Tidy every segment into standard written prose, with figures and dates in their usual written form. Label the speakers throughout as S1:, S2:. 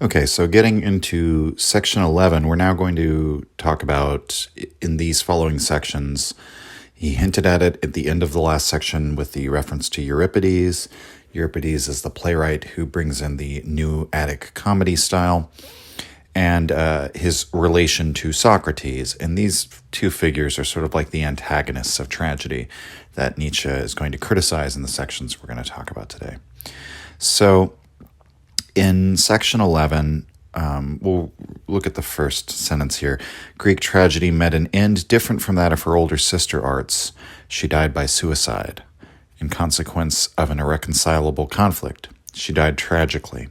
S1: Okay, so getting into section 11, we're now going to talk about, in these following sections, he hinted at it at the end of the last section with the reference to Euripides. Euripides is the playwright who brings in the new Attic comedy style, and his relation to Socrates. And these two figures are sort of like the antagonists of tragedy that Nietzsche is going to criticize in the sections we're going to talk about today. So in section 11, we'll look at the first sentence here. Greek tragedy met an end different from that of her older sister arts. She died by suicide in consequence of an irreconcilable conflict. She died tragically.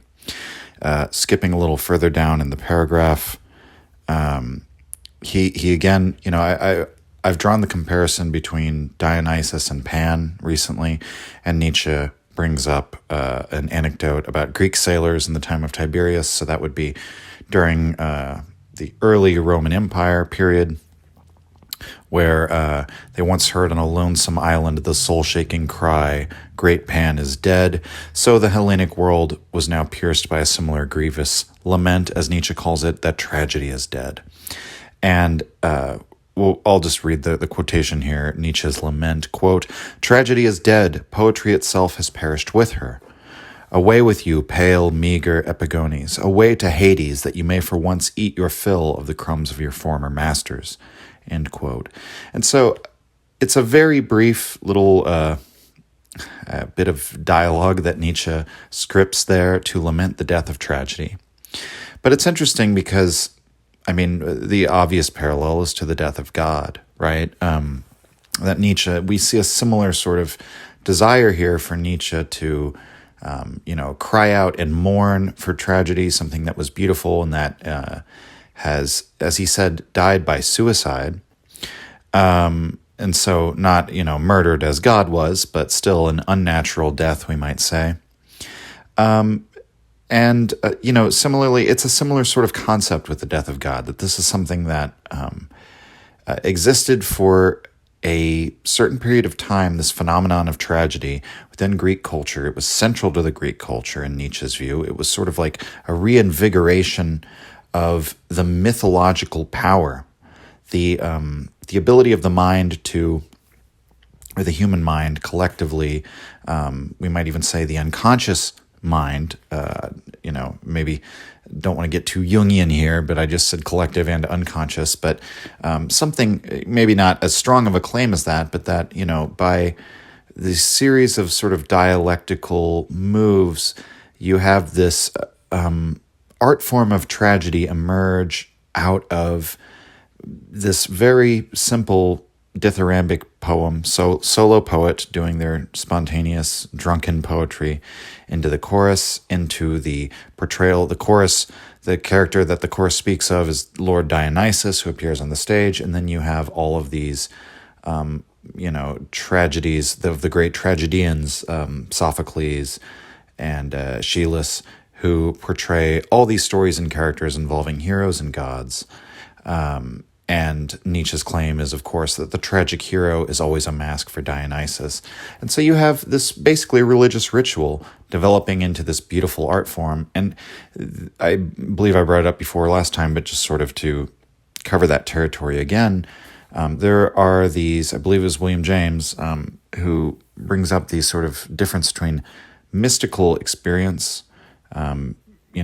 S1: Skipping a little further down in the paragraph, he again, I've drawn the comparison between Dionysus and Pan recently, and Nietzsche brings up an anecdote about Greek sailors in the time of Tiberius. So that would be during the early Roman Empire period, where they once heard on a lonesome island the soul-shaking cry, "Great Pan is dead." So the Hellenic world was now pierced by a similar grievous lament, as Nietzsche calls it, that tragedy is dead. And I'll just read the quotation here. Nietzsche's lament, quote, "Tragedy is dead. Poetry itself has perished with her. Away with you, pale, meager epigones. Away to Hades, that you may for once eat your fill of the crumbs of your former masters." End quote. And so it's a very brief little bit of dialogue that Nietzsche scripts there to lament the death of tragedy. But it's interesting because, the obvious parallel is to the death of God, right? That Nietzsche, we see a similar sort of desire here for Nietzsche to, cry out and mourn for tragedy, something that was beautiful and that has, as he said, died by suicide. And so not, murdered as God was, but still an unnatural death, we might say. Similarly, it's a similar sort of concept with the death of God, that this is something that existed for a certain period of time, this phenomenon of tragedy within Greek culture. It was central to the Greek culture in Nietzsche's view. It was sort of like a reinvigoration of the mythological power, the ability of the mind to, or the human mind collectively, we might even say the unconscious mind, maybe don't want to get too Jungian here, but I just said collective and unconscious, but something maybe not as strong of a claim as that, but that, by the series of sort of dialectical moves, you have this art form of tragedy emerge out of this very simple dithyrambic poem, so solo poet doing their spontaneous drunken poetry, into the chorus, into the portrayal. The chorus, the character that the chorus speaks of is Lord Dionysus, who appears on the stage, and then you have all of these tragedies of the great tragedians, Sophocles and Aeschylus, who portray all these stories and characters involving heroes and gods. And Nietzsche's claim is, of course, that the tragic hero is always a mask for Dionysus. And so you have this basically religious ritual developing into this beautiful art form. And I believe I brought it up before last time, but just sort of to cover that territory again, there are these, I believe it was William James, who brings up these sort of difference between mystical experience. He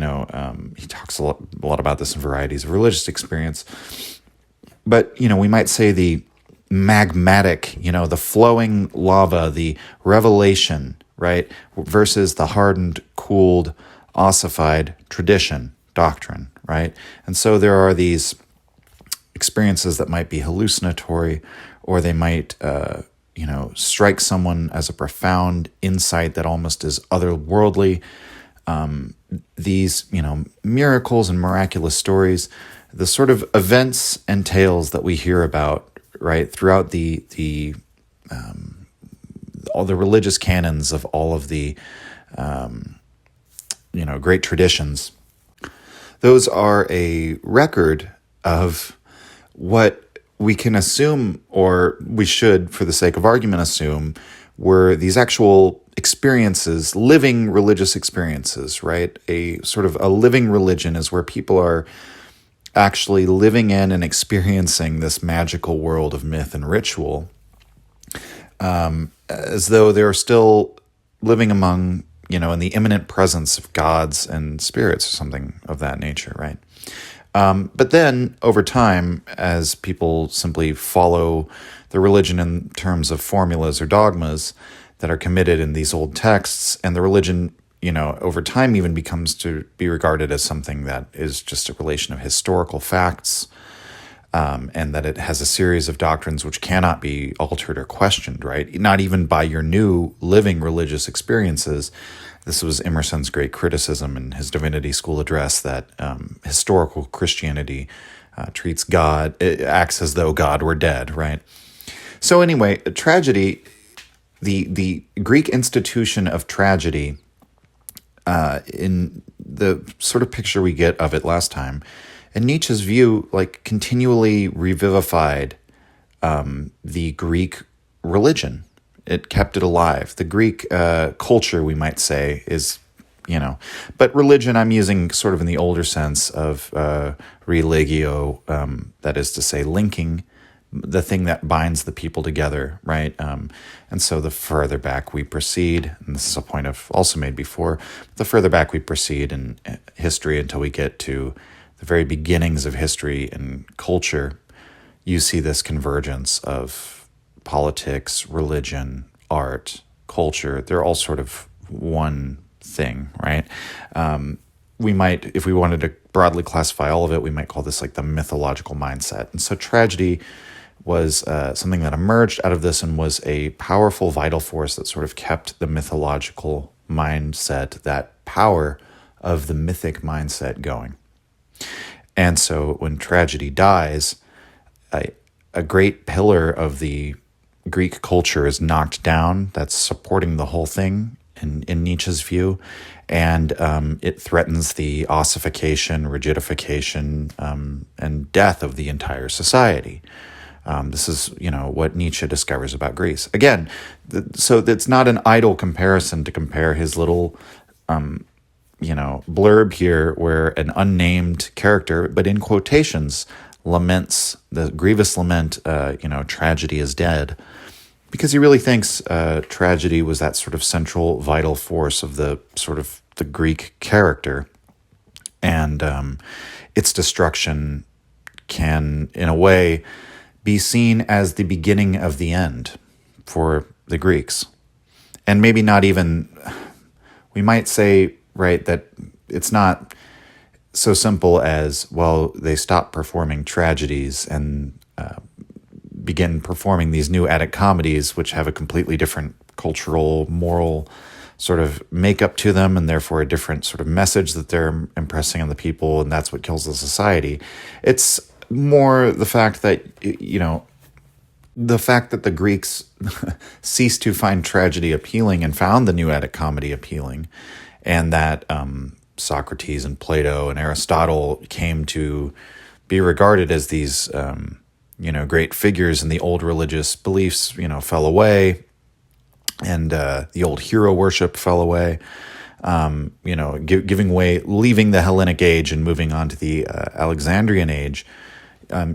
S1: talks a lot about this in varieties of religious experience. But, we might say the magmatic, the flowing lava, the revelation, right, versus the hardened, cooled, ossified tradition, doctrine, right? And so there are these experiences that might be hallucinatory, or they might, strike someone as a profound insight that almost is otherworldly. These, miracles and miraculous stories, the sort of events and tales that we hear about, right, throughout all the religious canons of all of the, great traditions. Those are a record of what we can assume, or we should, for the sake of argument, assume were these actual experiences, living religious experiences, right? A sort of a living religion is where people are actually living in and experiencing this magical world of myth and ritual, as though they're still living among, in the imminent presence of gods and spirits or something of that nature, right? But then over time, as people simply follow the religion in terms of formulas or dogmas that are committed in these old texts, and the religion, over time even becomes to be regarded as something that is just a relation of historical facts, and that it has a series of doctrines which cannot be altered or questioned, right? Not even by your new living religious experiences. This was Emerson's great criticism in his Divinity School address, that historical Christianity treats God, it acts as though God were dead, right? So anyway, tragedy, the Greek institution of tragedy, in the sort of picture we get of it last time, in Nietzsche's view, continually revivified the Greek religion. It kept it alive. The Greek culture, we might say, is, but religion I'm using sort of in the older sense of religio, that is to say, linking, the thing that binds the people together, right? And so the further back we proceed, and this is a point I've also made before, the further back we proceed in history until we get to the very beginnings of history and culture, you see this convergence of politics, religion, art, culture. They're all sort of one thing, right? We might, if we wanted to broadly classify all of it, we might call this the mythological mindset. And so tragedy was something that emerged out of this and was a powerful, vital force that sort of kept the mythological mindset, that power of the mythic mindset going. And so when tragedy dies, a great pillar of the Greek culture is knocked down that's supporting the whole thing in Nietzsche's view, and it threatens the ossification, rigidification, and death of the entire society. This is, what Nietzsche discovers about Greece. Again, so it's not an idle comparison to compare his little, blurb here where an unnamed character, but in quotations, laments the grievous lament, tragedy is dead, because he really thinks tragedy was that sort of central, vital force of the sort of the Greek character, and its destruction can, in a way, be seen as the beginning of the end for the Greeks. And maybe not even, we might say, right, that it's not so simple as, well, they stop performing tragedies and begin performing these new Attic comedies, which have a completely different cultural, moral sort of makeup to them, and therefore a different sort of message that they're impressing on the people, and that's what kills the society. It's more the fact that, the Greeks ceased to find tragedy appealing and found the new Attic comedy appealing, and that Socrates and Plato and Aristotle came to be regarded as these, great figures, and the old religious beliefs, fell away, and the old hero worship fell away, giving way, leaving the Hellenic age and moving on to the Alexandrian age.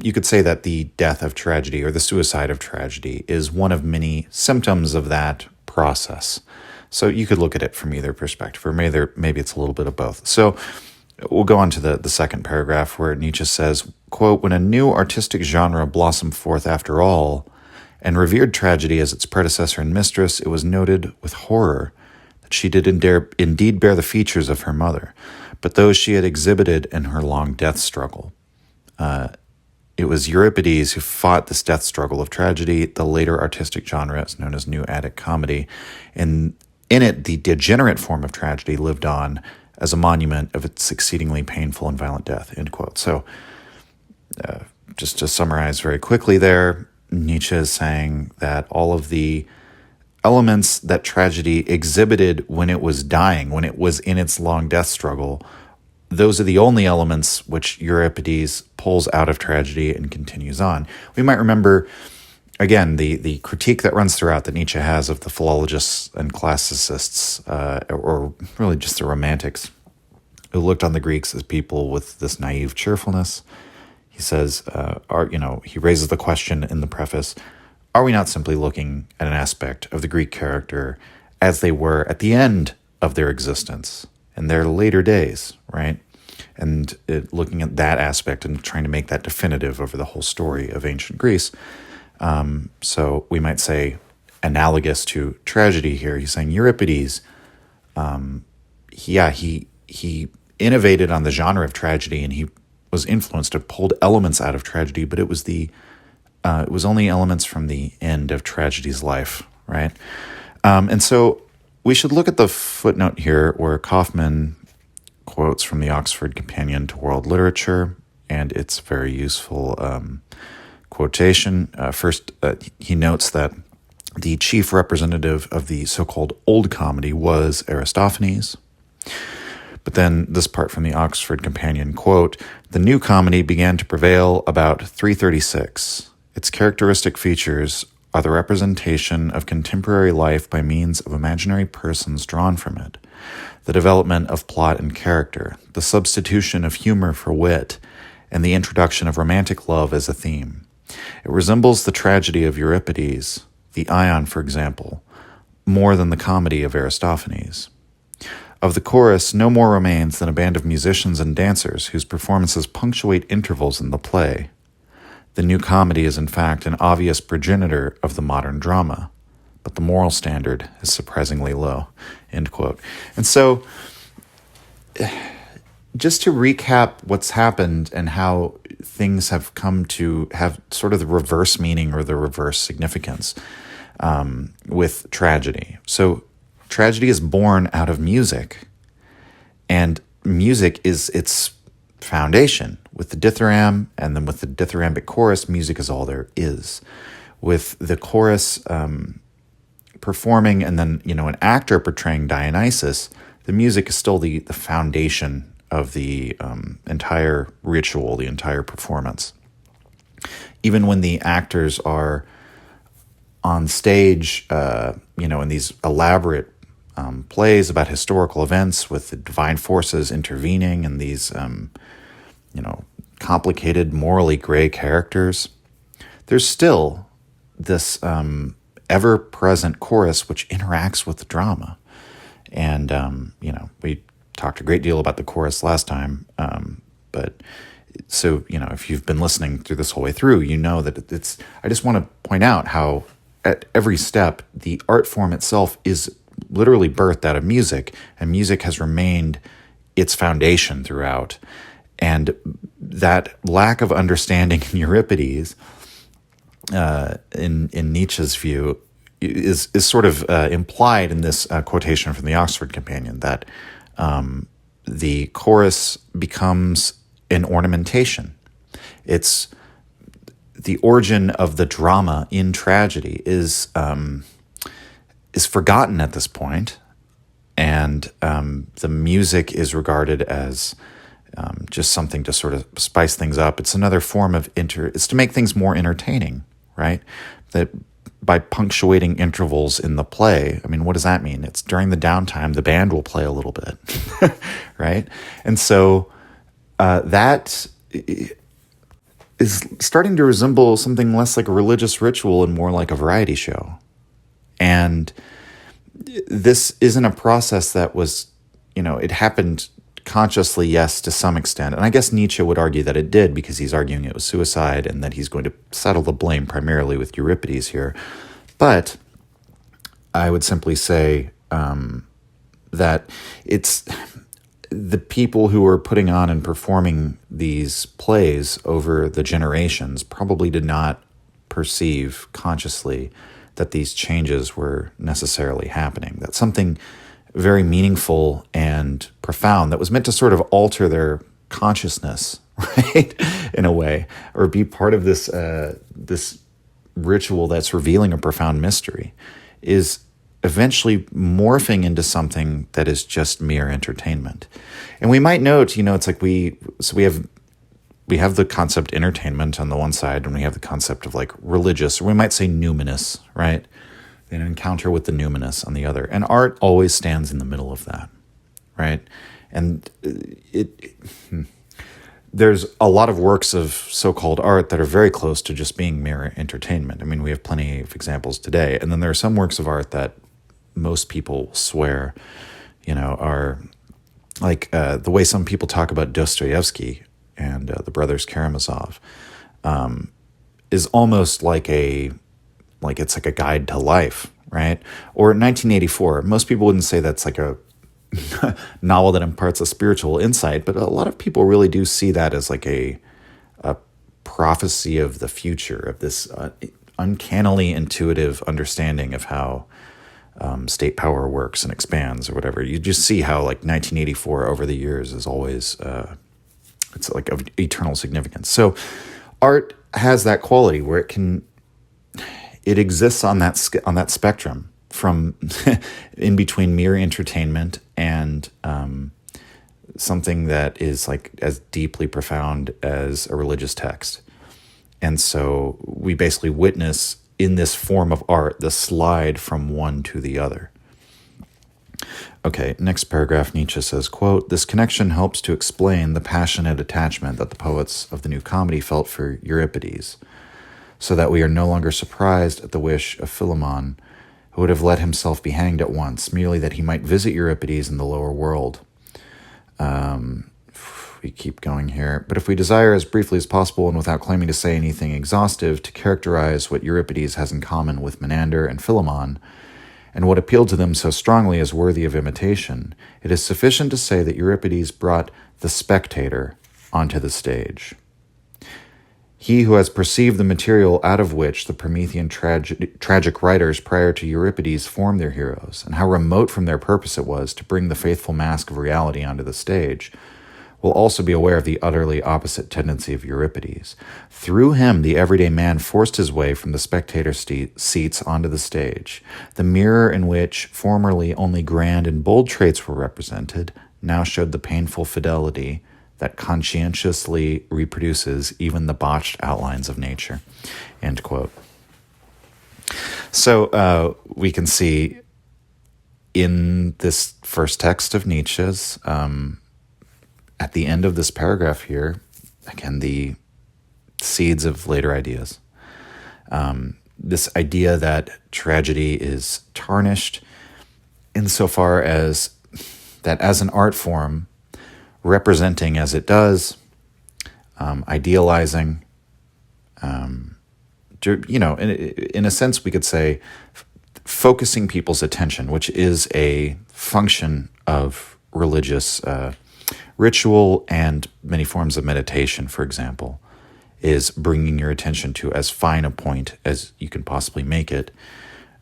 S1: You could say that the death of tragedy or the suicide of tragedy is one of many symptoms of that process. So you could look at it from either perspective, or maybe it's a little bit of both. So we'll go on to the second paragraph, where Nietzsche says, quote, "When a new artistic genre blossomed forth after all, and revered tragedy as its predecessor and mistress, it was noted with horror that she did indeed bear the features of her mother, but those she had exhibited in her long death struggle. It was Euripides who fought this death struggle of tragedy. The later artistic genre is known as New Attic comedy. And in it, the degenerate form of tragedy lived on as a monument of its exceedingly painful and violent death," end quote. So just to summarize very quickly there, Nietzsche is saying that all of the elements that tragedy exhibited when it was dying, when it was in its long death struggle, those are the only elements which Euripides pulls out of tragedy and continues on. We might remember again, the critique that runs throughout that Nietzsche has of the philologists and classicists, or really just the romantics, who looked on the Greeks as people with this naive cheerfulness. He says, he raises the question in the preface, are we not simply looking at an aspect of the Greek character as they were at the end of their existence, in their later days, right? And looking at that aspect and trying to make that definitive over the whole story of ancient Greece. So we might say, analogous to tragedy here, he's saying Euripides, he innovated on the genre of tragedy, and he was influenced and pulled elements out of tragedy, but it was only elements from the end of tragedy's life, right? And so we should look at the footnote here where Kaufman quotes from the Oxford Companion to World Literature, and it's very useful quotation. First, he notes that the chief representative of the so-called Old Comedy was Aristophanes. But then this part from the Oxford Companion, quote, "The new comedy began to prevail about 336. Its characteristic features are the representation of contemporary life by means of imaginary persons drawn from it, the development of plot and character, the substitution of humor for wit, and the introduction of romantic love as a theme. It resembles the tragedy of Euripides, the Ion, for example, more than the comedy of Aristophanes. Of the chorus, no more remains than a band of musicians and dancers whose performances punctuate intervals in the play. The new comedy is in fact an obvious progenitor of the modern drama, but the moral standard is surprisingly low," end quote. And so, just to recap what's happened and how things have come to have sort of the reverse meaning or the reverse significance with tragedy. So tragedy is born out of music, and music is its foundation. With the dithyramb and then with the dithyrambic chorus, music is all there is. With the chorus performing and then, an actor portraying Dionysus, the music is still the foundation of the entire ritual, the entire performance. Even when the actors are on stage, in these elaborate plays about historical events with the divine forces intervening and these, complicated, morally gray characters, there's still this ever-present chorus which interacts with the drama. And, we talked a great deal about the chorus last time, but so, if you've been listening through this whole way through, that I just want to point out how at every step, the art form itself is literally birthed out of music, and music has remained its foundation throughout. And that lack of understanding in Euripides, in Nietzsche's view, is sort of implied in this quotation from the Oxford Companion, that the chorus becomes an ornamentation. It's the origin of the drama in tragedy is forgotten at this point, and the music is regarded as just something to sort of spice things up. It's another form of it's to make things more entertaining, right? That by punctuating intervals in the play, what does that mean? It's during the downtime, the band will play a little bit, right? And so that is starting to resemble something less like a religious ritual and more like a variety show. And this isn't a process that was, it happened consciously, yes, to some extent. And I guess Nietzsche would argue that it did, because he's arguing it was suicide and that he's going to settle the blame primarily with Euripides here. But I would simply say that it's the people who were putting on and performing these plays over the generations probably did not perceive consciously that these changes were necessarily happening, that something very meaningful and profound that was meant to sort of alter their consciousness, right, in a way, or be part of this this ritual that's revealing a profound mystery, is eventually morphing into something that is just mere entertainment. And we might note, it's like we have we have the concept entertainment on the one side, and we have the concept of like religious, or we might say numinous, right? An encounter with the numinous on the other. And art always stands in the middle of that, right? And there's a lot of works of so-called art that are very close to just being mere entertainment. I mean, we have plenty of examples today. And then there are some works of art that most people swear, are like the way some people talk about Dostoevsky and the brothers Karamazov is almost like it's like a guide to life, right? Or 1984, most people wouldn't say that's like a novel that imparts a spiritual insight, but a lot of people really do see that as like a prophecy of the future, of this uncannily intuitive understanding of how state power works and expands or whatever. You just see how like 1984 over the years is always, it's like of eternal significance. So art has that quality where it exists on that spectrum from in between mere entertainment and something that is like as deeply profound as a religious text. And so we basically witness in this form of art the slide from one to the other. Okay, next paragraph, Nietzsche says, quote, "This connection helps to explain the passionate attachment that the poets of the New Comedy felt for Euripides, so that we are no longer surprised at the wish of Philemon, who would have let himself be hanged at once, merely that he might visit Euripides in the lower world." We keep going here. "But if we desire as briefly as possible and without claiming to say anything exhaustive to characterize what Euripides has in common with Menander and Philemon, and what appealed to them so strongly as worthy of imitation, it is sufficient to say that Euripides brought the Spectator onto the stage. He who has perceived the material out of which the Promethean tragic writers prior to Euripides formed their heroes, and how remote from their purpose it was to bring the faithful mask of reality onto the stage, will also be aware of the utterly opposite tendency of Euripides. Through him, the everyday man forced his way from the spectator seats onto the stage. The mirror in which formerly only grand and bold traits were represented now showed the painful fidelity that conscientiously reproduces even the botched outlines of nature." End quote. So we can see in this first text of Nietzsche's, at the end of this paragraph here, again, the seeds of later ideas. This idea that tragedy is tarnished insofar as that as an art form, representing as it does, idealizing, in a sense we could say focusing people's attention, which is a function of religious ritual and many forms of meditation, for example, is bringing your attention to as fine a point as you can possibly make it,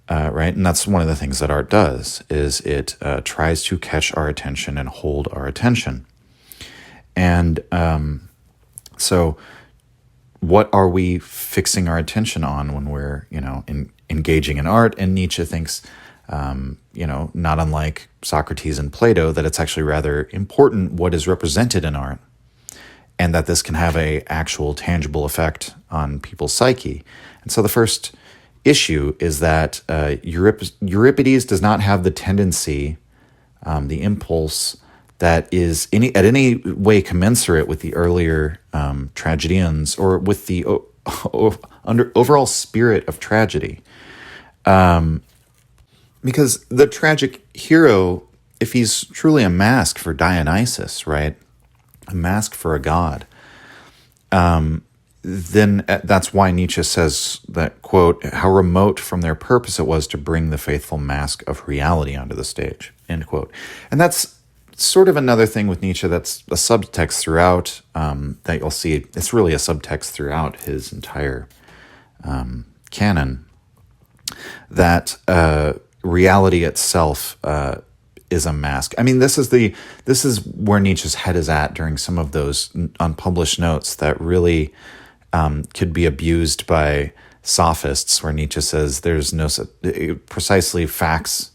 S1: right? And that's one of the things that art does, is it tries to catch our attention and hold our attention. And so what are we fixing our attention on when we're, engaging in art? And Nietzsche thinks, not unlike Socrates and Plato, that it's actually rather important what is represented in art, and that this can have a actual tangible effect on people's psyche. And so the first issue is that Euripides does not have the tendency, the impulse that is at any way commensurate with the earlier tragedians or with the overall spirit of tragedy. Because the tragic hero, if he's truly a mask for Dionysus, right, a mask for a god, then that's why Nietzsche says that, quote, "how remote from their purpose it was to bring the faithful mask of reality onto the stage," end quote. And that's sort of another thing with Nietzsche that's a subtext throughout, that you'll see. It's really a subtext throughout his entire canon, that reality itself is a mask. I mean, this is where Nietzsche's head is at during some of those unpublished notes that really could be abused by sophists, where Nietzsche says there's no precisely facts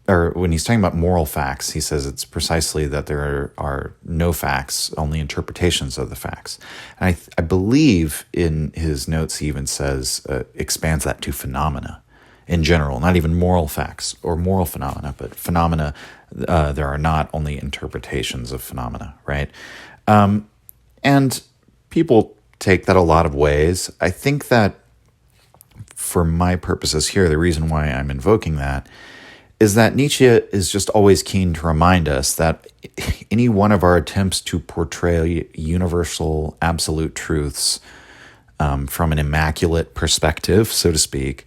S1: or when he's talking about moral facts, he says it's precisely that there are no facts, only interpretations of the facts. And I believe in his notes he even says, expands that to phenomena in general, not even moral facts or moral phenomena, but phenomena, there are not only interpretations of phenomena, right? And people take that a lot of ways. I think that for my purposes here, the reason why I'm invoking that is that Nietzsche is just always keen to remind us that any one of our attempts to portray universal absolute truths from an immaculate perspective, so to speak,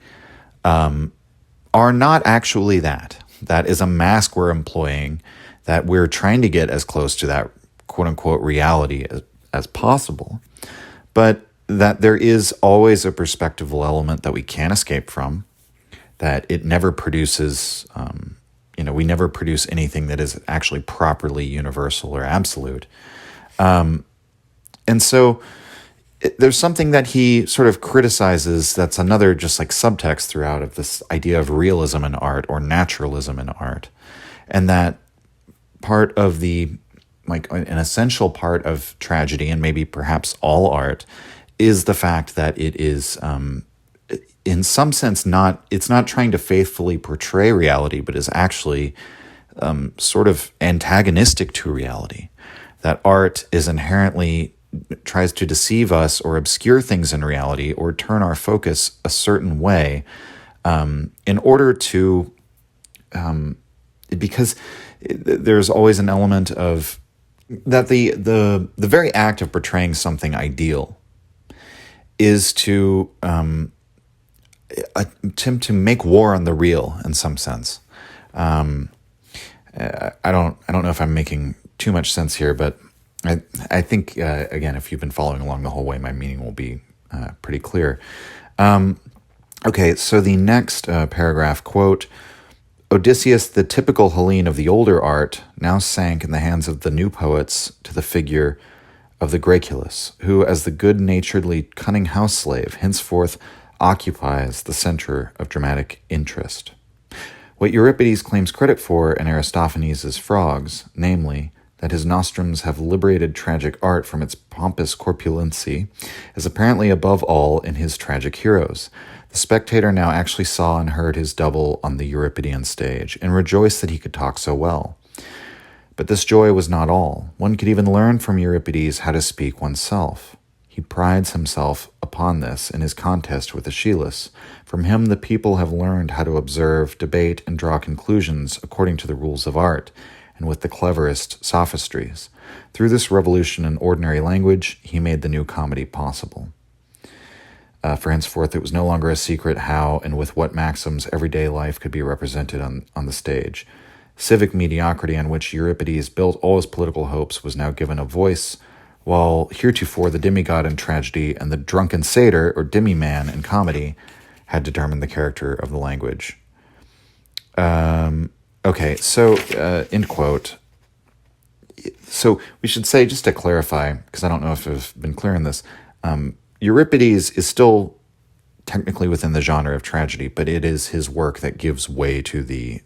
S1: are not actually that. That is a mask we're employing, that we're trying to get as close to that quote-unquote reality as possible, but that there is always a perspectival element that we can't escape from, that it never produces, we never produce anything that is actually properly universal or absolute. And so there's something that he sort of criticizes that's another just like subtext throughout of this idea of realism in art or naturalism in art. And that part of an essential part of tragedy, and maybe perhaps all art, is the fact that it is, in some sense, it's not trying to faithfully portray reality, but is actually sort of antagonistic to reality. That art is inherently tries to deceive us or obscure things in reality or turn our focus a certain way in order to, because there's always an element of that the very act of portraying something ideal is to attempt to make war on the real in some sense. I don't know if I'm making too much sense here, but I think, again, if you've been following along the whole way, my meaning will be pretty clear. Okay, so the next paragraph, quote, Odysseus, the typical Hellene of the older art, now sank in the hands of the new poets to the figure of the Graeculus, who, as the good-naturedly cunning house slave, henceforth occupies the center of dramatic interest. What Euripides claims credit for in Aristophanes' Frogs, namely, that his nostrums have liberated tragic art from its pompous corpulency, is apparently above all in his tragic heroes. The spectator now actually saw and heard his double on the Euripidean stage, and rejoiced that he could talk so well. But this joy was not all. One could even learn from Euripides how to speak oneself. He prides himself upon this in his contest with Aeschylus. From him the people have learned how to observe, debate, and draw conclusions according to the rules of art, and with the cleverest sophistries. Through this revolution in ordinary language, he made the new comedy possible. For henceforth, it was no longer a secret how and with what maxims everyday life could be represented on the stage. Civic mediocrity on which Euripides built all his political hopes was now given a voice, while heretofore the demigod in tragedy and the drunken satyr, or demi-man in comedy, had determined the character of the language. Okay, so, end quote. So we should say, just to clarify, because I don't know if I've been clear on this, Euripides is still technically within the genre of tragedy, but it is his work that gives way to the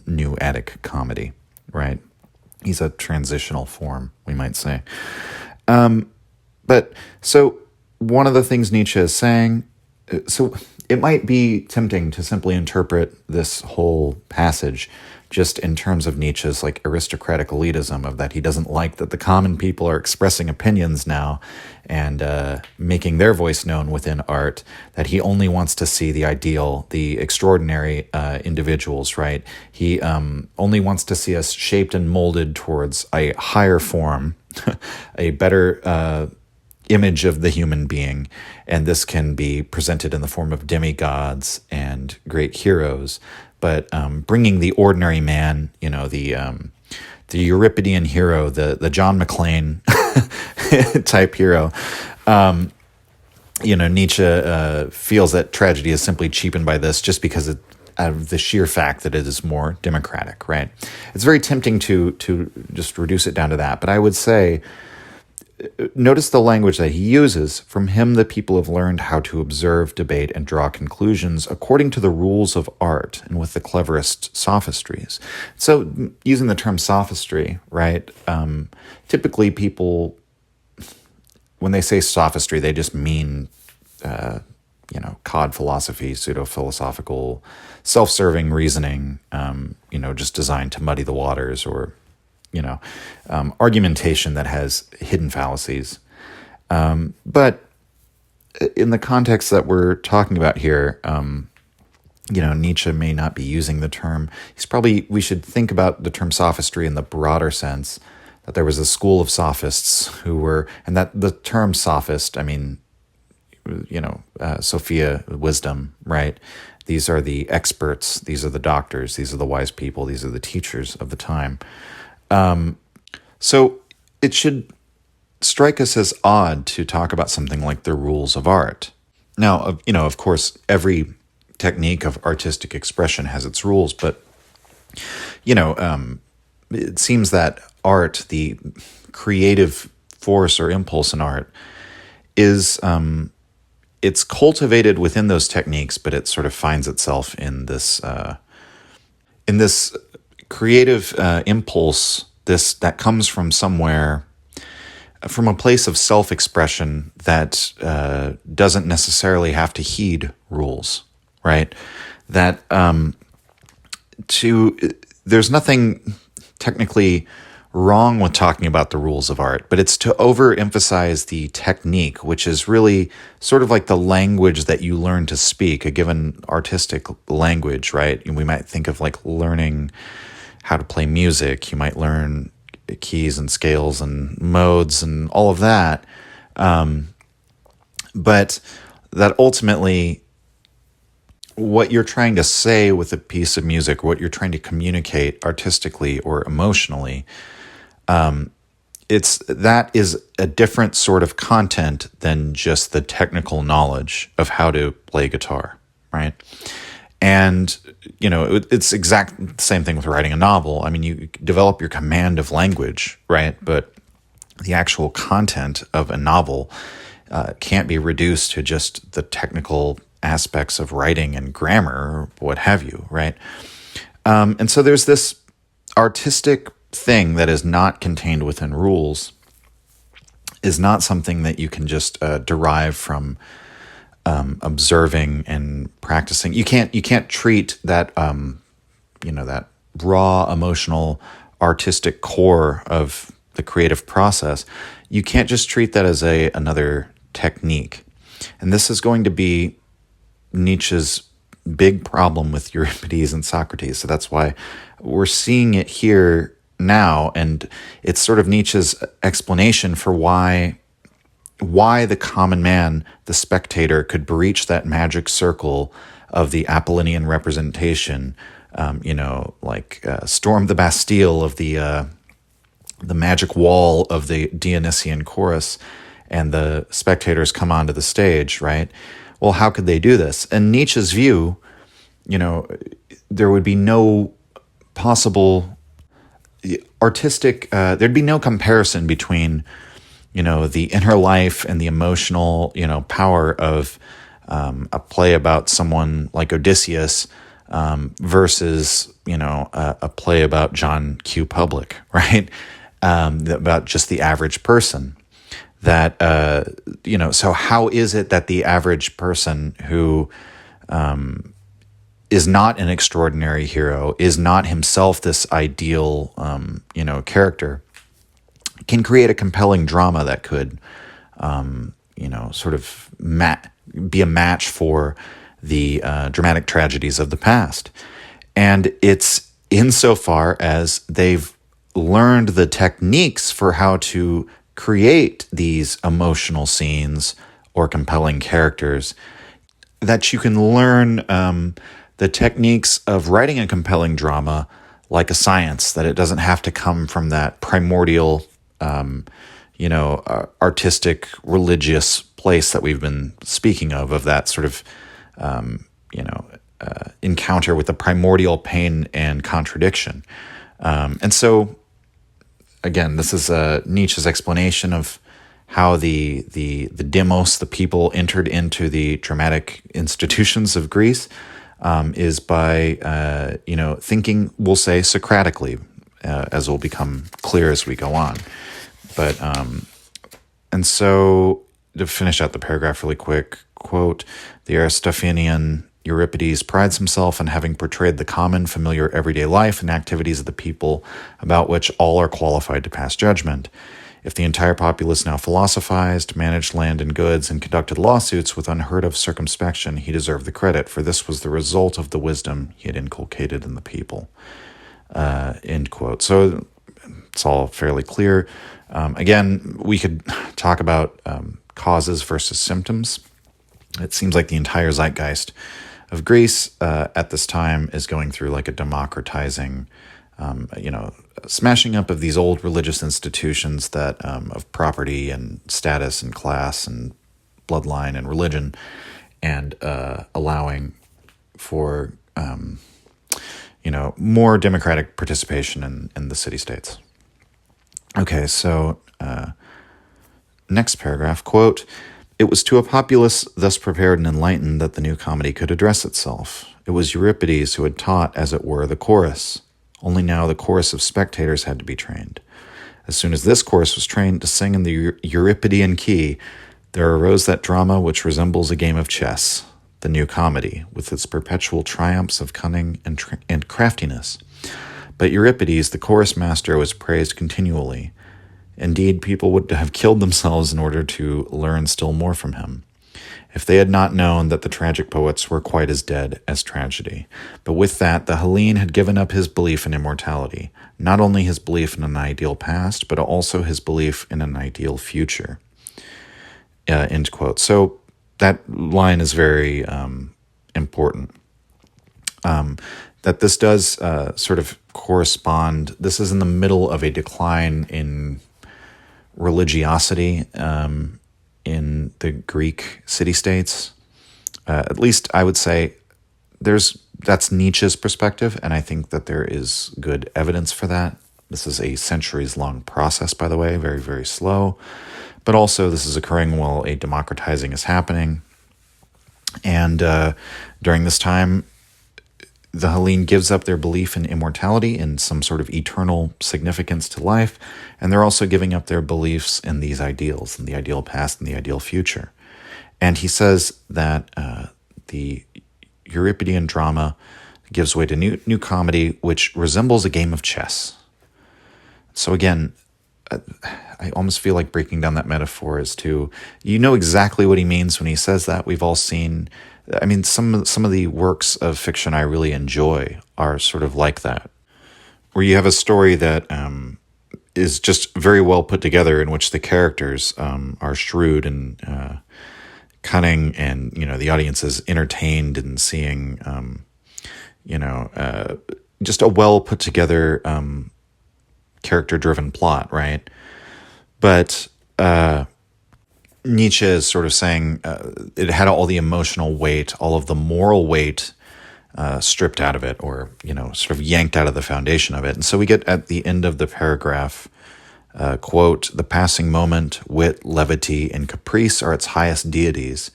S1: new Attic comedy, right? He's a transitional form, we might say. But so one of the things Nietzsche is saying, so it might be tempting to simply interpret this whole passage just in terms of Nietzsche's like aristocratic elitism, of that he doesn't like that the common people are expressing opinions now and making their voice known within art, that he only wants to see the ideal, the extraordinary individuals, right? He only wants to see us shaped and molded towards a higher form, a better image of the human being, and this can be presented in the form of demigods and great heroes, but bringing the ordinary man, the Euripidean hero, the John McClane type hero, Nietzsche feels that tragedy is simply cheapened by this just because of the sheer fact that it is more democratic, right? It's very tempting to just reduce it down to that, but I would say notice the language that he uses. From him, the people have learned how to observe, debate, and draw conclusions according to the rules of art and with the cleverest sophistries. So, using the term sophistry, right? Typically, people, when they say sophistry, they just mean, cod philosophy, pseudo-philosophical, self-serving reasoning, just designed to muddy the waters, or argumentation that has hidden fallacies. But in the context that we're talking about here, Nietzsche may not be using the term. We should think about the term sophistry in the broader sense, that there was a school of sophists and that the term sophist, Sophia, wisdom, right? These are the experts, these are the doctors, these are the wise people, these are the teachers of the time. So it should strike us as odd to talk about something like the rules of art. Now, of course, every technique of artistic expression has its rules, but, it seems that art, the creative force or impulse in art, is, it's cultivated within those techniques, but it sort of finds itself in this creative impulse, that comes from somewhere, from a place of self-expression that doesn't necessarily have to heed rules, right? That there's nothing technically wrong with talking about the rules of art, but it's to overemphasize the technique, which is really sort of like the language that you learn to speak, a given artistic language, right? And we might think of like learning how to play music. You might learn keys and scales and modes and all of that. But that ultimately, what you're trying to say with a piece of music, what you're trying to communicate artistically or emotionally, that is a different sort of content than just the technical knowledge of how to play guitar, right? And, it's exact the same thing with writing a novel. You develop your command of language, right? But the actual content of a novel can't be reduced to just the technical aspects of writing and grammar or what have you, right? And so there's this artistic thing that is not contained within rules, is not something that you can just derive from observing and practicing. You can't treat that that raw emotional artistic core of the creative process. You can't just treat that as another technique. And this is going to be Nietzsche's big problem with Euripides and Socrates. So that's why we're seeing it here now, and it's sort of Nietzsche's explanation for why the common man, the spectator, could breach that magic circle of the Apollonian representation, storm the Bastille of the magic wall of the Dionysian chorus, and the spectators come onto the stage, right? Well, how could they do this? In Nietzsche's view, there would be no possible artistic, there'd be no comparison between, the inner life and the emotional, power of a play about someone like Odysseus versus, a play about John Q. Public, right? About just the average person. That, so how is it that the average person who is not an extraordinary hero, is not himself this ideal, character, can create a compelling drama that could, sort of be a match for the dramatic tragedies of the past? And it's insofar as they've learned the techniques for how to create these emotional scenes or compelling characters that you can learn the techniques of writing a compelling drama like a science, that it doesn't have to come from that primordial, artistic, religious place that we've been speaking of that sort of, encounter with the primordial pain and contradiction. And so, again, this is Nietzsche's explanation of how the demos, the people, entered into the dramatic institutions of Greece is by thinking, we'll say, Socratically, as will become clear as we go on. But and so to finish out the paragraph really quick, quote, the Aristophanean Euripides prides himself on having portrayed the common, familiar, everyday life and activities of the people about which all are qualified to pass judgment. If the entire populace now philosophized, managed land and goods, and conducted lawsuits with unheard of circumspection, he deserved the credit, for this was the result of the wisdom he had inculcated in the people. End quote. So it's all fairly clear. Again, we could talk about causes versus symptoms. It seems like the entire zeitgeist of Greece at this time is going through like a democratizing, smashing up of these old religious institutions that of property and status and class and bloodline and religion, and allowing for more democratic participation in the city-states. Okay, so next paragraph, quote, it was to a populace thus prepared and enlightened that the new comedy could address itself. It was Euripides who had taught, as it were, the chorus. Only now the chorus of spectators had to be trained. As soon as this chorus was trained to sing in the Euripidean key, there arose that drama which resembles a game of chess, the new comedy, with its perpetual triumphs of cunning and craftiness. But Euripides, the chorus master, was praised continually. Indeed, people would have killed themselves in order to learn still more from him, if they had not known that the tragic poets were quite as dead as tragedy. But with that, the Hellene had given up his belief in immortality, not only his belief in an ideal past, but also his belief in an ideal future. End quote. So that line is very important. That this does sort of correspond. This is in the middle of a decline in religiosity in the Greek city-states. At least I would say that's Nietzsche's perspective, and I think that there is good evidence for that. This is a centuries-long process, by the way, very, very slow. But also this is occurring while a democratizing is happening. And during this time, the Hellene gives up their belief in immortality and some sort of eternal significance to life, and they're also giving up their beliefs in these ideals, in the ideal past and the ideal future. And he says that the Euripidean drama gives way to new comedy, which resembles a game of chess. So again, I almost feel like breaking down that metaphor is to, exactly what he means when he says that. We've all seen, some of the works of fiction I really enjoy are sort of like that, where you have a story that is just very well put together, in which the characters are shrewd and cunning, and the audience is entertained in seeing just a well put together character driven plot, right? But Nietzsche is sort of saying it had all the emotional weight, all of the moral weight stripped out of it, or sort of yanked out of the foundation of it. And so we get at the end of the paragraph, quote, the passing moment, wit, levity, and caprice are its highest deities.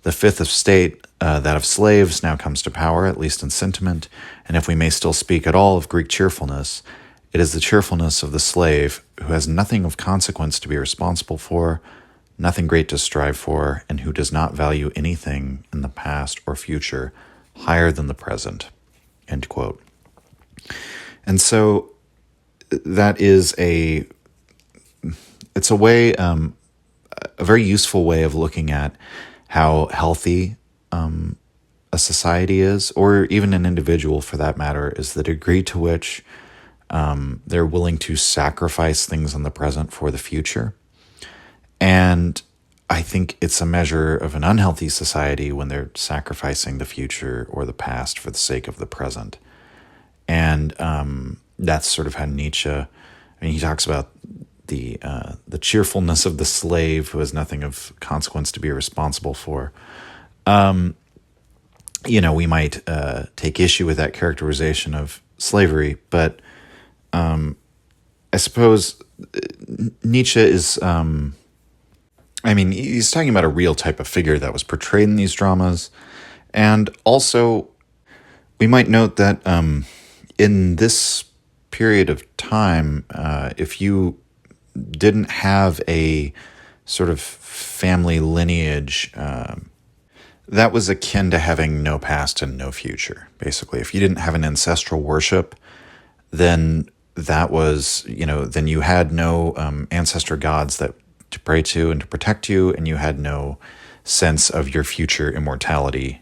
S1: The fifth estate, that of slaves, now comes to power, at least in sentiment, and if we may still speak at all of Greek cheerfulness, it is the cheerfulness of the slave, who has nothing of consequence to be responsible for, nothing great to strive for, and who does not value anything in the past or future higher than the present, end quote. And so that is a way, a very useful way of looking at how healthy a society is, or even an individual for that matter, is the degree to which they're willing to sacrifice things in the present for the future. And I think it's a measure of an unhealthy society when they're sacrificing the future or the past for the sake of the present. And that's sort of how Nietzsche, he talks about the cheerfulness of the slave who has nothing of consequence to be responsible for. We might take issue with that characterization of slavery, but I suppose Nietzsche is I mean, he's talking about a real type of figure that was portrayed in these dramas. And also, we might note that in this period of time, if you didn't have a sort of family lineage, that was akin to having no past and no future, basically. If you didn't have an ancestral worship, then that was, then you had no ancestor gods that to pray to and to protect you, and you had no sense of your future immortality,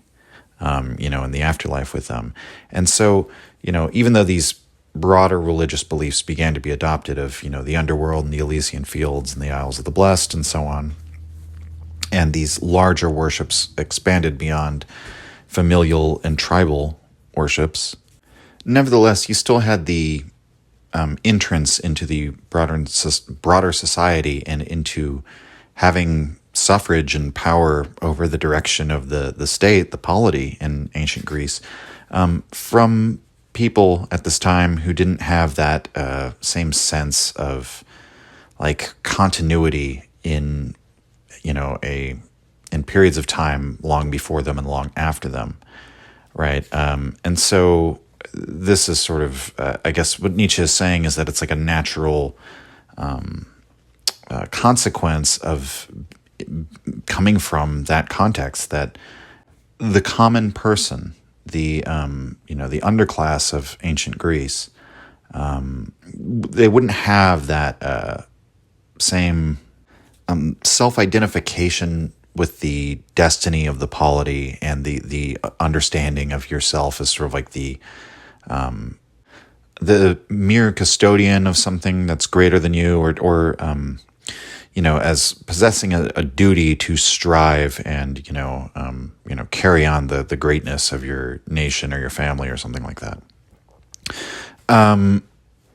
S1: in the afterlife with them. And so, even though these broader religious beliefs began to be adopted of, the underworld and the Elysian fields and the Isles of the Blessed and so on, and these larger worships expanded beyond familial and tribal worships, nevertheless, you still had the entrance into the broader society and into having suffrage and power over the direction of the state, the polity in ancient Greece, from people at this time who didn't have that same sense of like continuity in in periods of time long before them and long after them, right? And so this is sort of, I guess, what Nietzsche is saying is that it's like a natural consequence of coming from that context, that the common person, the the underclass of ancient Greece, they wouldn't have that same self-identification with the destiny of the polity and the understanding of yourself as sort of like the mere custodian of something that's greater than you, or as possessing a duty to strive and carry on the greatness of your nation or your family or something like that.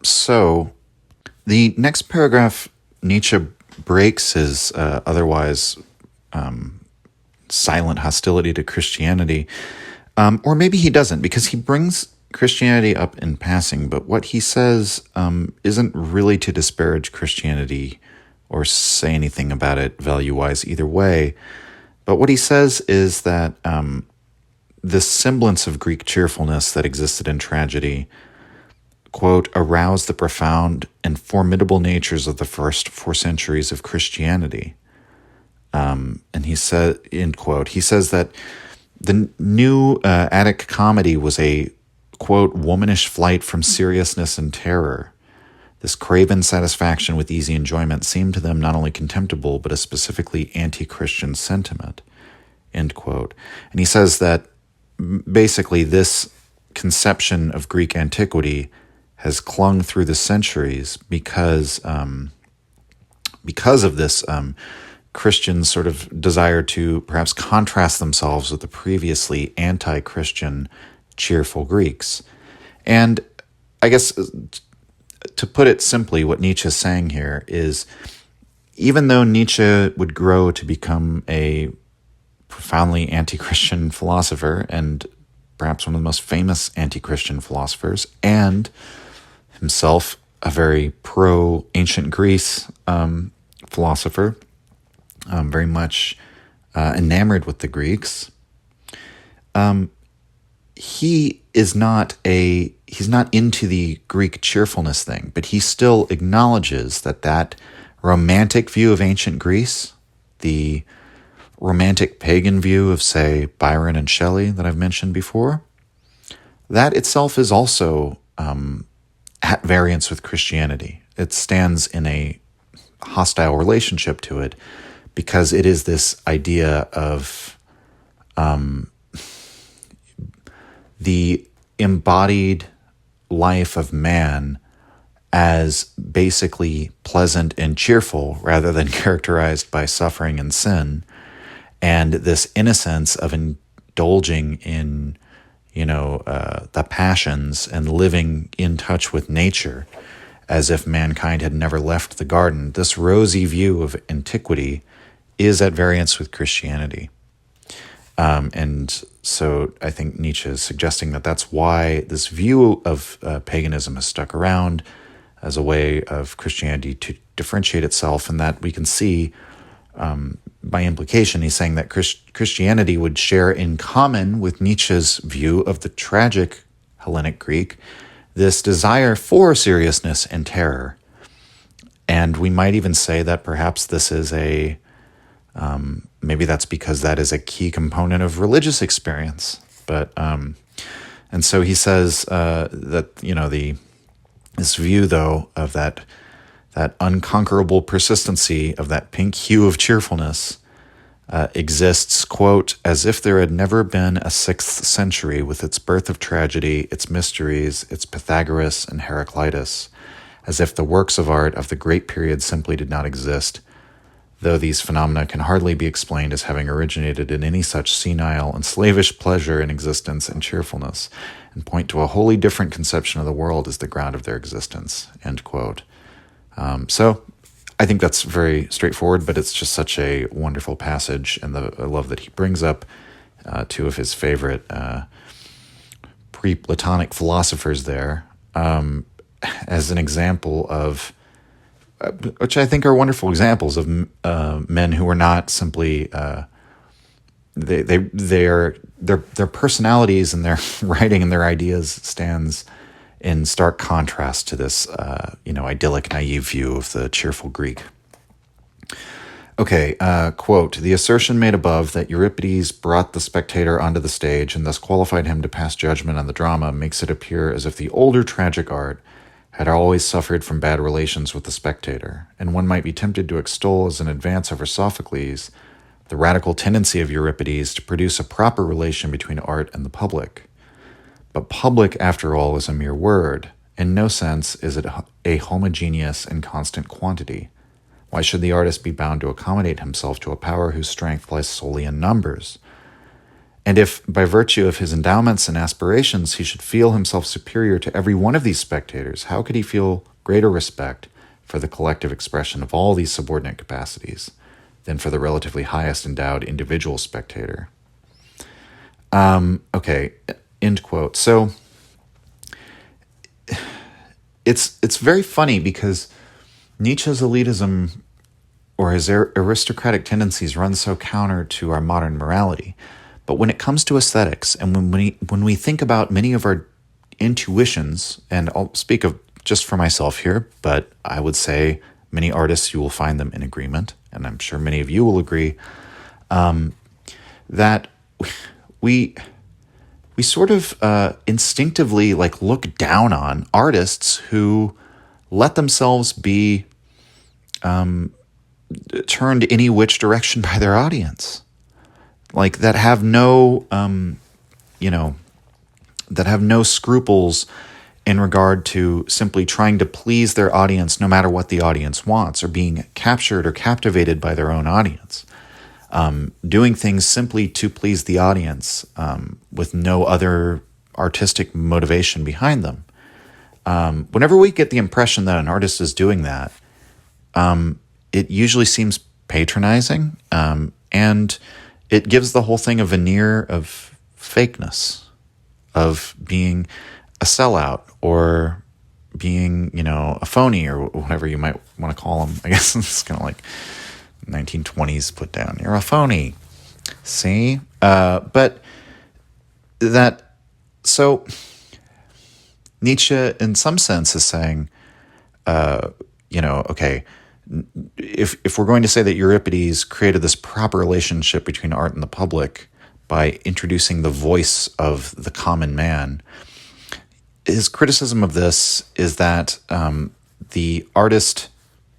S1: So the next paragraph, Nietzsche breaks his otherwise silent hostility to Christianity, or maybe he doesn't, because he brings Christianity up in passing, but what he says isn't really to disparage Christianity or say anything about it value-wise either way. But what he says is that this semblance of Greek cheerfulness that existed in tragedy, quote, aroused the profound and formidable natures of the first 4 centuries of Christianity. And he said, end quote, he says that the new Attic comedy was a, quote, womanish flight from seriousness and terror. This craven satisfaction with easy enjoyment seemed to them not only contemptible, but a specifically anti-Christian sentiment, end quote. And he says that basically this conception of Greek antiquity has clung through the centuries because of this Christian sort of desire to perhaps contrast themselves with the previously anti-Christian cheerful Greeks. And I guess to put it simply, what Nietzsche is saying here is, even though Nietzsche would grow to become a profoundly anti-Christian philosopher and perhaps one of the most famous anti-Christian philosophers, and himself a very pro-ancient Greece philosopher, very much enamored with the Greeks, he's not into the Greek cheerfulness thing, but he still acknowledges that romantic view of ancient Greece, the romantic pagan view of, say, Byron and Shelley that I've mentioned before, that itself is also at variance with Christianity. It stands in a hostile relationship to it because it is this idea of the embodied life of man as basically pleasant and cheerful rather than characterized by suffering and sin, and this innocence of indulging in the passions and living in touch with nature as if mankind had never left the garden. This rosy view of antiquity is at variance with Christianity. And so I think Nietzsche is suggesting that that's why this view of paganism has stuck around as a way of Christianity to differentiate itself, and that we can see by implication, he's saying that Christianity would share in common with Nietzsche's view of the tragic Hellenic Greek this desire for seriousness and terror. And we might even say that perhaps this is maybe that's because that is a key component of religious experience. But and so he says that this view though of that unconquerable persistency of that pink hue of cheerfulness exists, quote, as if there had never been a 6th century with its birth of tragedy, its mysteries, its Pythagoras and Heraclitus, as if the works of art of the great period simply did not exist, though these phenomena can hardly be explained as having originated in any such senile and slavish pleasure in existence and cheerfulness, and point to a wholly different conception of the world as the ground of their existence, end quote. So I think that's very straightforward, but it's just such a wonderful passage, and I love that he brings up two of his favorite pre-Platonic philosophers there as an example of, which I think are wonderful examples of men who are not simply their personalities and their writing and their ideas stands in stark contrast to this, idyllic, naive view of the cheerful Greek. Okay, quote, the assertion made above that Euripides brought the spectator onto the stage and thus qualified him to pass judgment on the drama makes it appear as if the older tragic art had always suffered from bad relations with the spectator, and one might be tempted to extol as an advance over Sophocles the radical tendency of Euripides to produce a proper relation between art and the public. But public, after all, is a mere word. In no sense is it a homogeneous and constant quantity. Why should the artist be bound to accommodate himself to a power whose strength lies solely in numbers? And if, by virtue of his endowments and aspirations, he should feel himself superior to every one of these spectators, how could he feel greater respect for the collective expression of all these subordinate capacities than for the relatively highest endowed individual spectator? Okay. End quote. So it's very funny because Nietzsche's elitism or his aristocratic tendencies run so counter to our modern morality. But when it comes to aesthetics, and when we think about many of our intuitions, and I'll speak of just for myself here, but I would say many artists, you will find them in agreement, and I'm sure many of you will agree, that we sort of instinctively look down on artists who let themselves be turned any which direction by their audience, that have no that have no scruples in regard to simply trying to please their audience no matter what the audience wants, or being captured or captivated by their own audience. Doing things simply to please the audience with no other artistic motivation behind them. Whenever we get the impression that an artist is doing that, it usually seems patronizing, and it gives the whole thing a veneer of fakeness, of being a sellout or being, a phony or whatever you might want to call them. I guess it's kind of like 1920s put down. You're a phony. See? But so Nietzsche, in some sense, is saying, okay, if we're going to say that Euripides created this proper relationship between art and the public by introducing the voice of the common man, his criticism of this is that the artist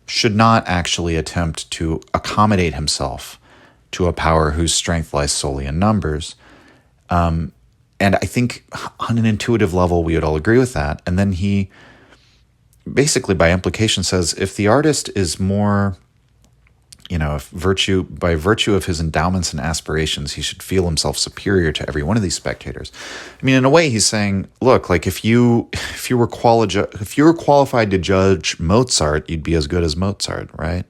S1: should not actually attempt to accommodate himself to a power whose strength lies solely in numbers. And I think on an intuitive level, we would all agree with that. And then he basically, by implication, says if the artist is more, by virtue of his endowments and aspirations, he should feel himself superior to every one of these spectators. I mean, in a way, he's saying, look, if you were qualified to judge Mozart, you'd be as good as Mozart, right?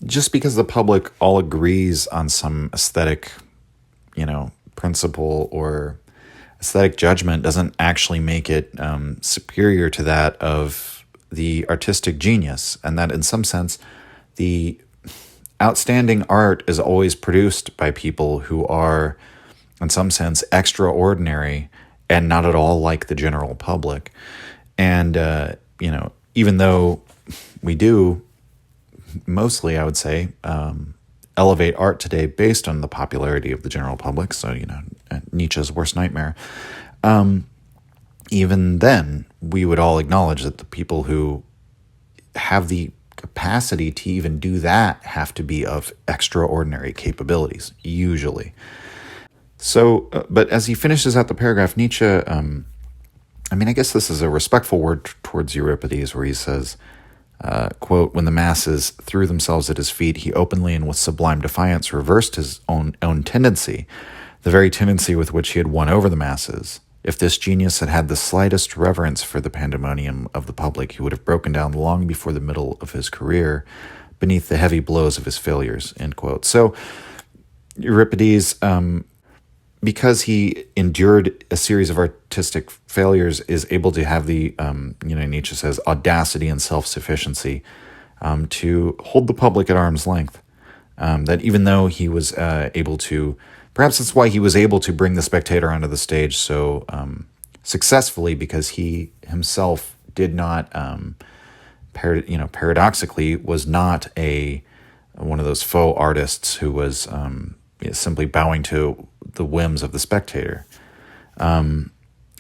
S1: Just because the public all agrees on some aesthetic, principle or aesthetic judgment doesn't actually make it superior to that of the artistic genius, and that in some sense the outstanding art is always produced by people who are, in some sense, extraordinary and not at all like the general public. And, even though we do mostly, I would say, elevate art today based on the popularity of the general public, so, Nietzsche's worst nightmare, even then, we would all acknowledge that the people who have the capacity to even do that have to be of extraordinary capabilities, usually. So, but as he finishes out the paragraph, Nietzsche, I guess this is a respectful word towards Euripides, where he says, quote, "When the masses threw themselves at his feet, he openly and with sublime defiance reversed his own tendency, the very tendency with which he had won over the masses. If this genius had had the slightest reverence for the pandemonium of the public, he would have broken down long before the middle of his career beneath the heavy blows of his failures," end quote. So Euripides, because he endured a series of artistic failures, is able to have the, Nietzsche says, audacity and self-sufficiency to hold the public at arm's length. That even though he was able to, perhaps that's why he was able to bring the Spectator onto the stage so successfully, because he himself did not, paradoxically, was not one of those faux artists who was simply bowing to the whims of the Spectator.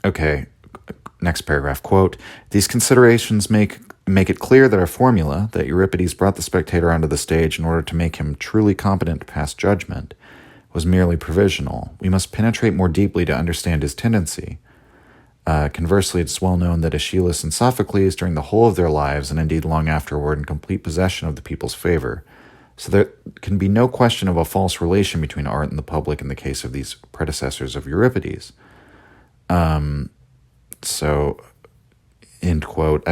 S1: Okay, next paragraph, quote, "These considerations make it clear that our formula, that Euripides brought the Spectator onto the stage in order to make him truly competent to pass judgment, was merely provisional. We must penetrate more deeply to understand his tendency. Conversely, it's well known that Aeschylus and Sophocles, during the whole of their lives, and indeed long after, were in complete possession of the people's favor. So there can be no question of a false relation between art and the public in the case of these predecessors of Euripides." So, end quote.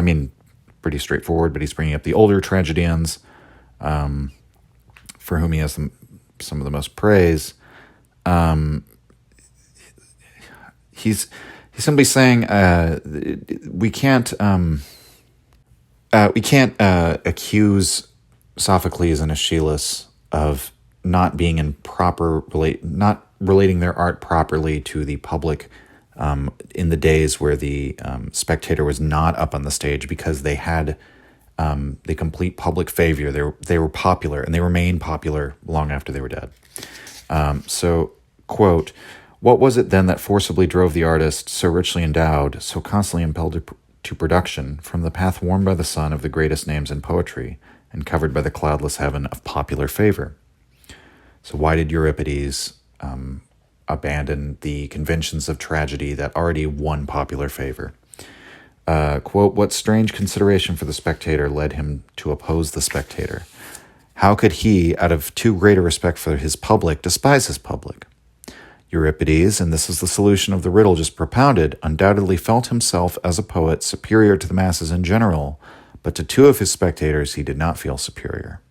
S1: Pretty straightforward, but he's bringing up the older tragedians, for whom he has some of the most praise. He's simply saying we can't accuse Sophocles and Aeschylus of not being not relating their art properly to the public in the days where the Spectator was not up on the stage, because they had the complete public favor. They were popular, and they remained popular long after they were dead. So, quote, "What was it then that forcibly drove the artist, so richly endowed, so constantly impelled to production, from the path warmed by the sun of the greatest names in poetry, and covered by the cloudless heaven of popular favor?" So why did Euripides abandon the conventions of tragedy that already won popular favor? Quote, "What strange consideration for the Spectator led him to oppose the Spectator? How could he, out of too great a respect for his public, despise his public? Euripides, and this is the solution of the riddle just propounded, undoubtedly felt himself as a poet superior to the masses in general, but to two of his spectators he did not feel superior.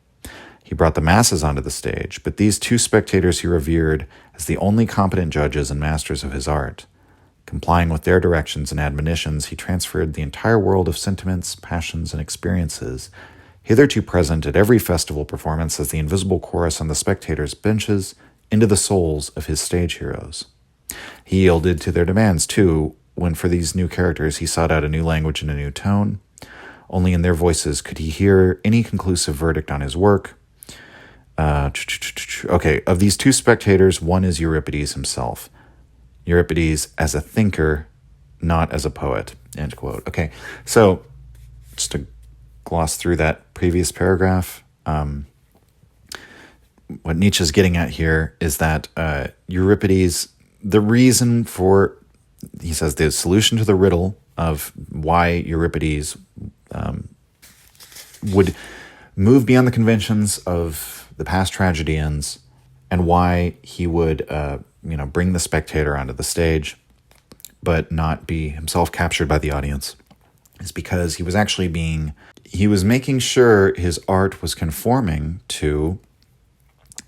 S1: He brought the masses onto the stage, but these two spectators he revered as the only competent judges and masters of his art. Complying with their directions and admonitions, he transferred the entire world of sentiments, passions, and experiences, hitherto present at every festival performance as the invisible chorus on the spectators' benches, into the souls of his stage heroes. He yielded to their demands, too, when for these new characters he sought out a new language and a new tone. Only in their voices could he hear any conclusive verdict on his work. Okay, of these two spectators, one is Euripides himself. Euripides as a thinker, not as a poet," end quote. Okay, so just to gloss through that previous paragraph, what Nietzsche's getting at here is that Euripides, the reason for, he says, the solution to the riddle of why Euripides would move beyond the conventions of the past tragedians, and why he would bring the Spectator onto the stage but not be himself captured by the audience, is because he was making sure his art was conforming to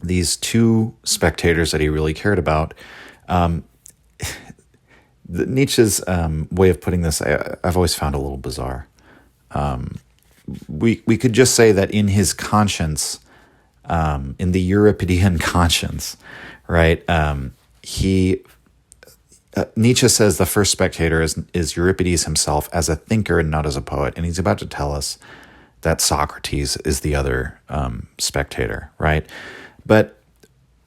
S1: these two spectators that he really cared about. Nietzsche's way of putting this, I've always found a little bizarre. we could just say that in his conscience, in the Euripidean conscience, right? Nietzsche says the first spectator is Euripides himself as a thinker and not as a poet, and he's about to tell us that Socrates is the other spectator, right? But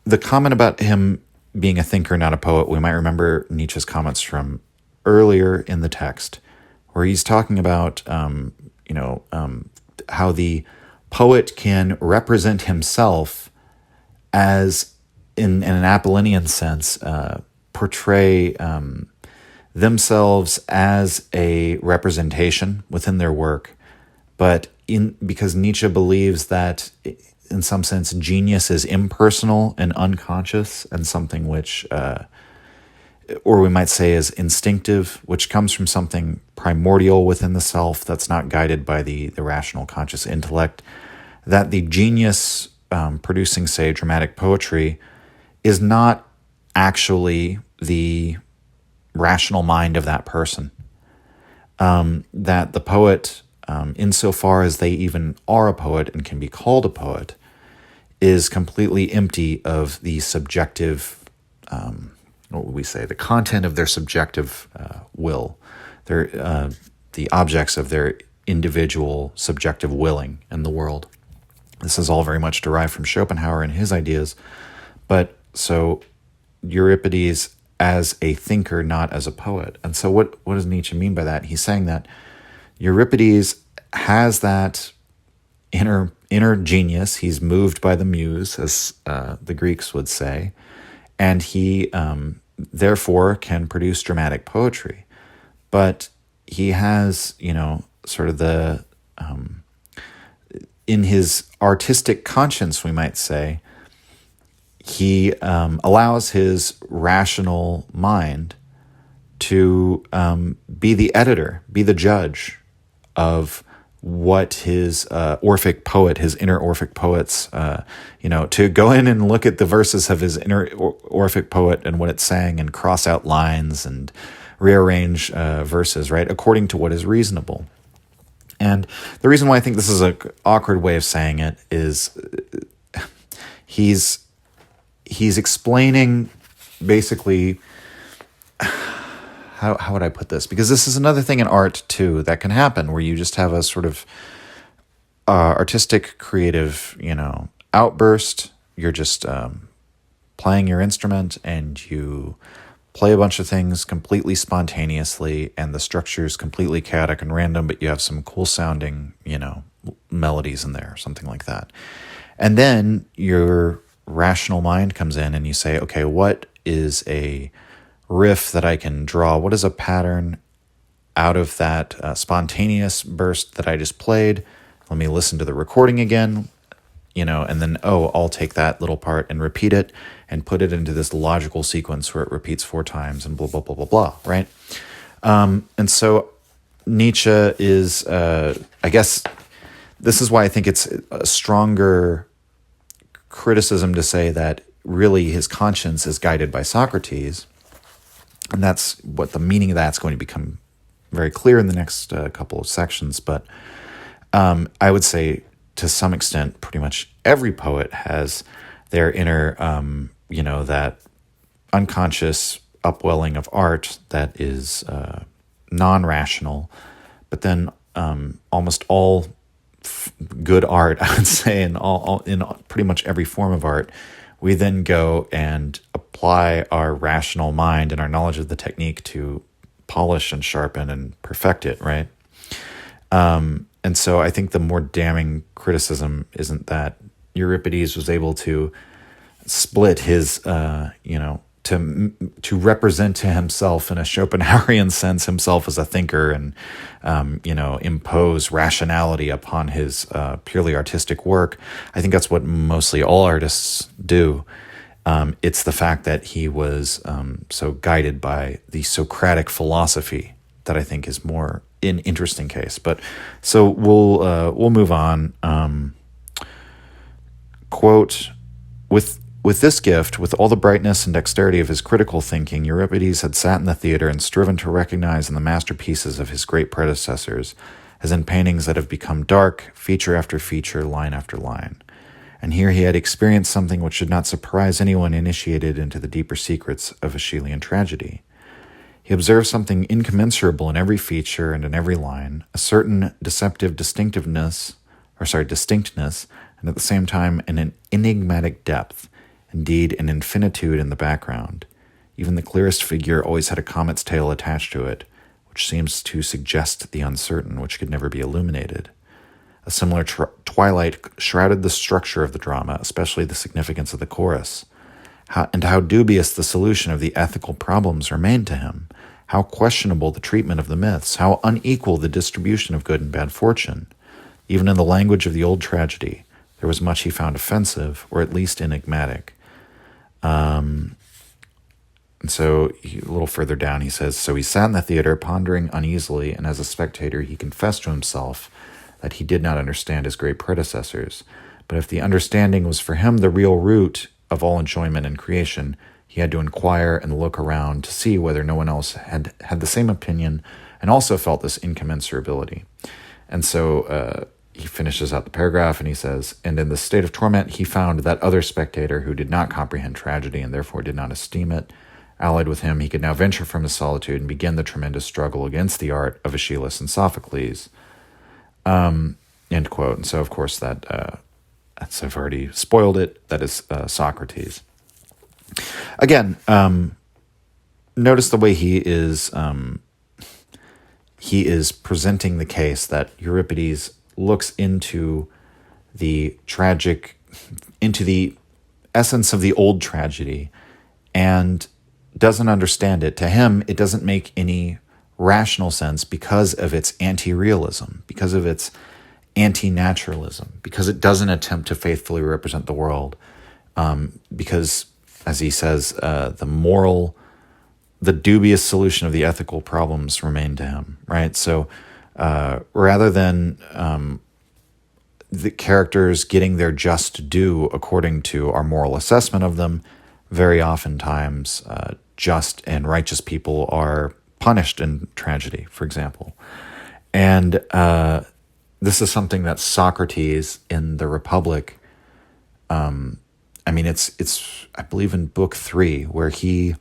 S1: the comment about him being a thinker, not a poet, we might remember Nietzsche's comments from earlier in the text, where he's talking about how the poet can represent himself as, in an Apollinian sense, portray themselves as a representation within their work, but because Nietzsche believes that, in some sense, genius is impersonal and unconscious, and something which, or we might say, is instinctive, which comes from something primordial within the self that's not guided by the rational conscious intellect, that the genius producing, say, dramatic poetry is not actually the rational mind of that person. That the poet, insofar as they even are a poet and can be called a poet, is completely empty of the subjective, what would we say, the content of their subjective will, the objects of their individual subjective willing in the world. This is all very much derived from Schopenhauer and his ideas. But so Euripides as a thinker, not as a poet. And so what does Nietzsche mean by that? He's saying that Euripides has that inner genius. He's moved by the muse, as the Greeks would say, and he therefore can produce dramatic poetry. But he has, sort of the in his artistic conscience, we might say, he allows his rational mind to be the editor, be the judge of what his Orphic poet, his inner Orphic poets, to go in and look at the verses of his inner Orphic poet and what it's saying and cross out lines and rearrange verses, right, according to what is reasonable. And the reason why I think this is an awkward way of saying it is he's explaining basically, how would I put this? Because this is another thing in art too that can happen, where you just have a sort of artistic, creative, outburst. You're just playing your instrument and you play a bunch of things completely spontaneously, and the structure is completely chaotic and random, but you have some cool sounding, melodies in there, something like that. And then your rational mind comes in and you say, okay, what is a riff that I can draw? What is a pattern out of that spontaneous burst that I just played? Let me listen to the recording again, and then, I'll take that little part and repeat it and put it into this logical sequence where it repeats 4 times and blah, blah, blah, blah, blah, right? And so Nietzsche is, I guess, this is why I think it's a stronger criticism to say that really his conscience is guided by Socrates. And that's what the meaning of that's going to become very clear in the next couple of sections. But I would say, to some extent, pretty much every poet has their inner, that unconscious upwelling of art that is non-rational. But then almost all good art, I would say, in pretty much every form of art, we then go and apply our rational mind and our knowledge of the technique to polish and sharpen and perfect it, right? And so I think the more damning criticism isn't that Euripides was able to split his, to represent to himself in a Schopenhauerian sense himself as a thinker and, impose rationality upon his purely artistic work. I think that's what mostly all artists do. It's the fact that he was so guided by the Socratic philosophy that I think is more an interesting case. But so we'll move on. Quote, with this gift, with all the brightness and dexterity of his critical thinking, Euripides had sat in the theater and striven to recognize in the masterpieces of his great predecessors as in paintings that have become dark, feature after feature, line after line. And here he had experienced something which should not surprise anyone initiated into the deeper secrets of Aeschylean tragedy. He observed something incommensurable in every feature and in every line, a certain deceptive distinctness, and at the same time an enigmatic depth, indeed an infinitude in the background. Even the clearest figure always had a comet's tail attached to it, which seems to suggest the uncertain, which could never be illuminated. A similar twilight shrouded the structure of the drama, especially the significance of the chorus. How dubious the solution of the ethical problems remained to him, how questionable the treatment of the myths, how unequal the distribution of good and bad fortune. Even in the language of the old tragedy, there was much he found offensive, or at least enigmatic. And so a little further down he says, so he sat in the theater pondering uneasily, and as a spectator he confessed to himself that he did not understand his great predecessors. But if the understanding was for him the real root of all enjoyment and creation, he had to inquire and look around to see whether no one else had the same opinion and also felt this incommensurability. And so he finishes out the paragraph and he says, and in the state of torment he found that other spectator who did not comprehend tragedy and therefore did not esteem it. Allied with him, he could now venture from his solitude and begin the tremendous struggle against the art of Aeschylus and Sophocles. End quote. And so, of course, that's I've already spoiled it. That is Socrates. Again, notice the way he is presenting the case that Euripides looks into the essence of the old tragedy and doesn't understand it. To him, it doesn't make any rational sense because of its anti-realism, because of its anti-naturalism, because it doesn't attempt to faithfully represent the world, because, as he says, the dubious solution of the ethical problems remain to him, right? So rather than the characters getting their just due according to our moral assessment of them, very oftentimes just and righteous people are punished in tragedy, for example. And this is something that Socrates in the Republic, it's I believe in book 3, where he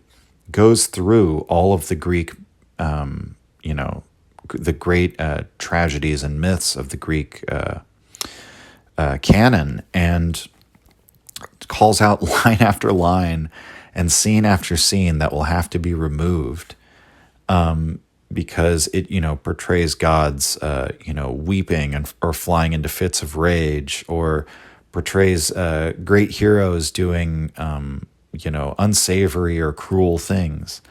S1: goes through all of the Greek, the great tragedies and myths of the Greek canon, and calls out line after line and scene after scene that will have to be removed because it, portrays gods, weeping or flying into fits of rage, or portrays great heroes doing, unsavory or cruel things.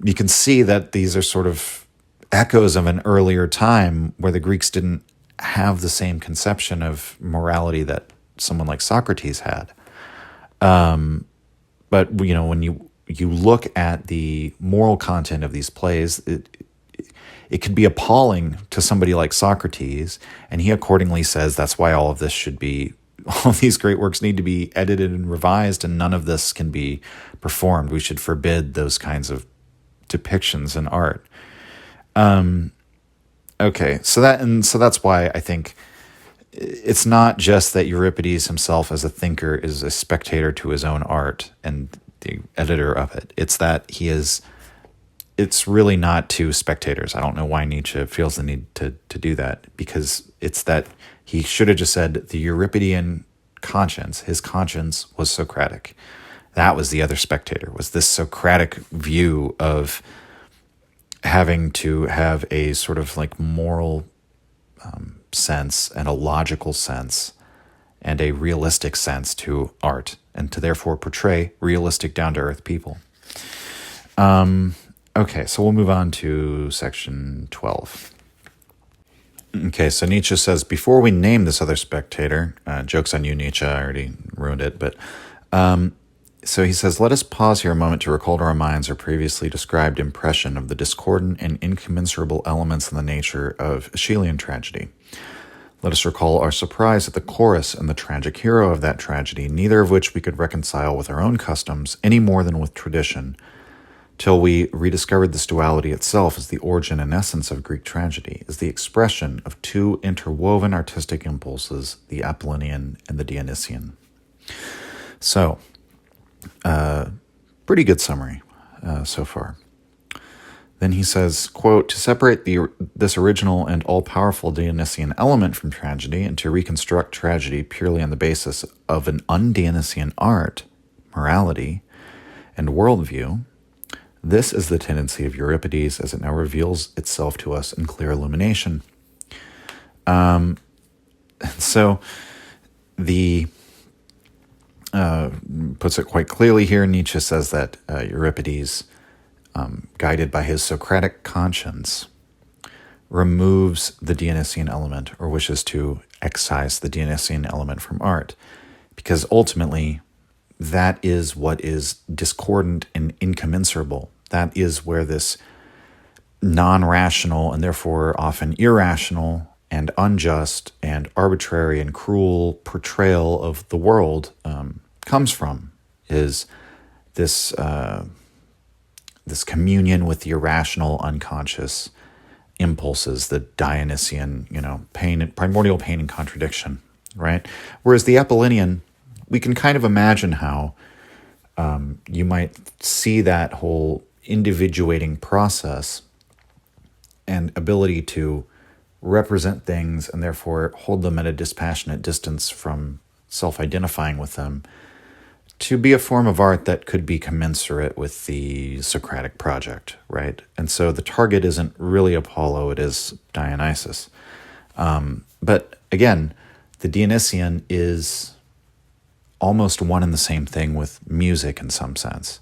S1: You can see that these are sort of echoes of an earlier time where the Greeks didn't have the same conception of morality that someone like Socrates had. But, when you look at the moral content of these plays, it could be appalling to somebody like Socrates, and he accordingly says that's why all of these great works need to be edited and revised, and none of this can be performed. We should forbid those kinds of depictions in art. Okay, so that's why I think it's not just that Euripides himself as a thinker is a spectator to his own art and the editor of it. It's that it's really not two spectators. I don't know why Nietzsche feels the need to do that, because it's that he should have just said the Euripidean conscience, his conscience was Socratic. That was the other spectator, was this Socratic view of having to have a sort of like moral sense and a logical sense and a realistic sense to art, and to therefore portray realistic, down-to-earth people. Okay, so we'll move on to section 12. Okay, so Nietzsche says, before we name this other spectator, joke's on you, Nietzsche, I already ruined it, but so he says, let us pause here a moment to recall to our minds our previously described impression of the discordant and incommensurable elements in the nature of Aeschylean tragedy. Let us recall our surprise at the chorus and the tragic hero of that tragedy, neither of which we could reconcile with our own customs any more than with tradition. till we rediscovered this duality itself as the origin and essence of Greek tragedy, as the expression of two interwoven artistic impulses, the Apollonian and the Dionysian. So, pretty good summary so far. Then he says, quote, to separate this original and all-powerful Dionysian element from tragedy and to reconstruct tragedy purely on the basis of an un-Dionysian art, morality, and worldview, this is the tendency of Euripides as it now reveals itself to us in clear illumination. So the puts it quite clearly here. Nietzsche says that Euripides, guided by his Socratic conscience, removes the Dionysian element or wishes to excise the Dionysian element from art, because ultimately that is what is discordant and incommensurable. That is where this non-rational and therefore often irrational and unjust and arbitrary and cruel portrayal of the world comes from, is this this communion with the irrational, unconscious impulses, the Dionysian, pain, primordial pain and contradiction, right? Whereas the Apollonian, we can kind of imagine how you might see that whole individuating process and ability to represent things and therefore hold them at a dispassionate distance from self-identifying with them, to be a form of art that could be commensurate with the Socratic project, right? And so the target isn't really Apollo, it is Dionysus. But again, the Dionysian is almost one and the same thing with music in some sense.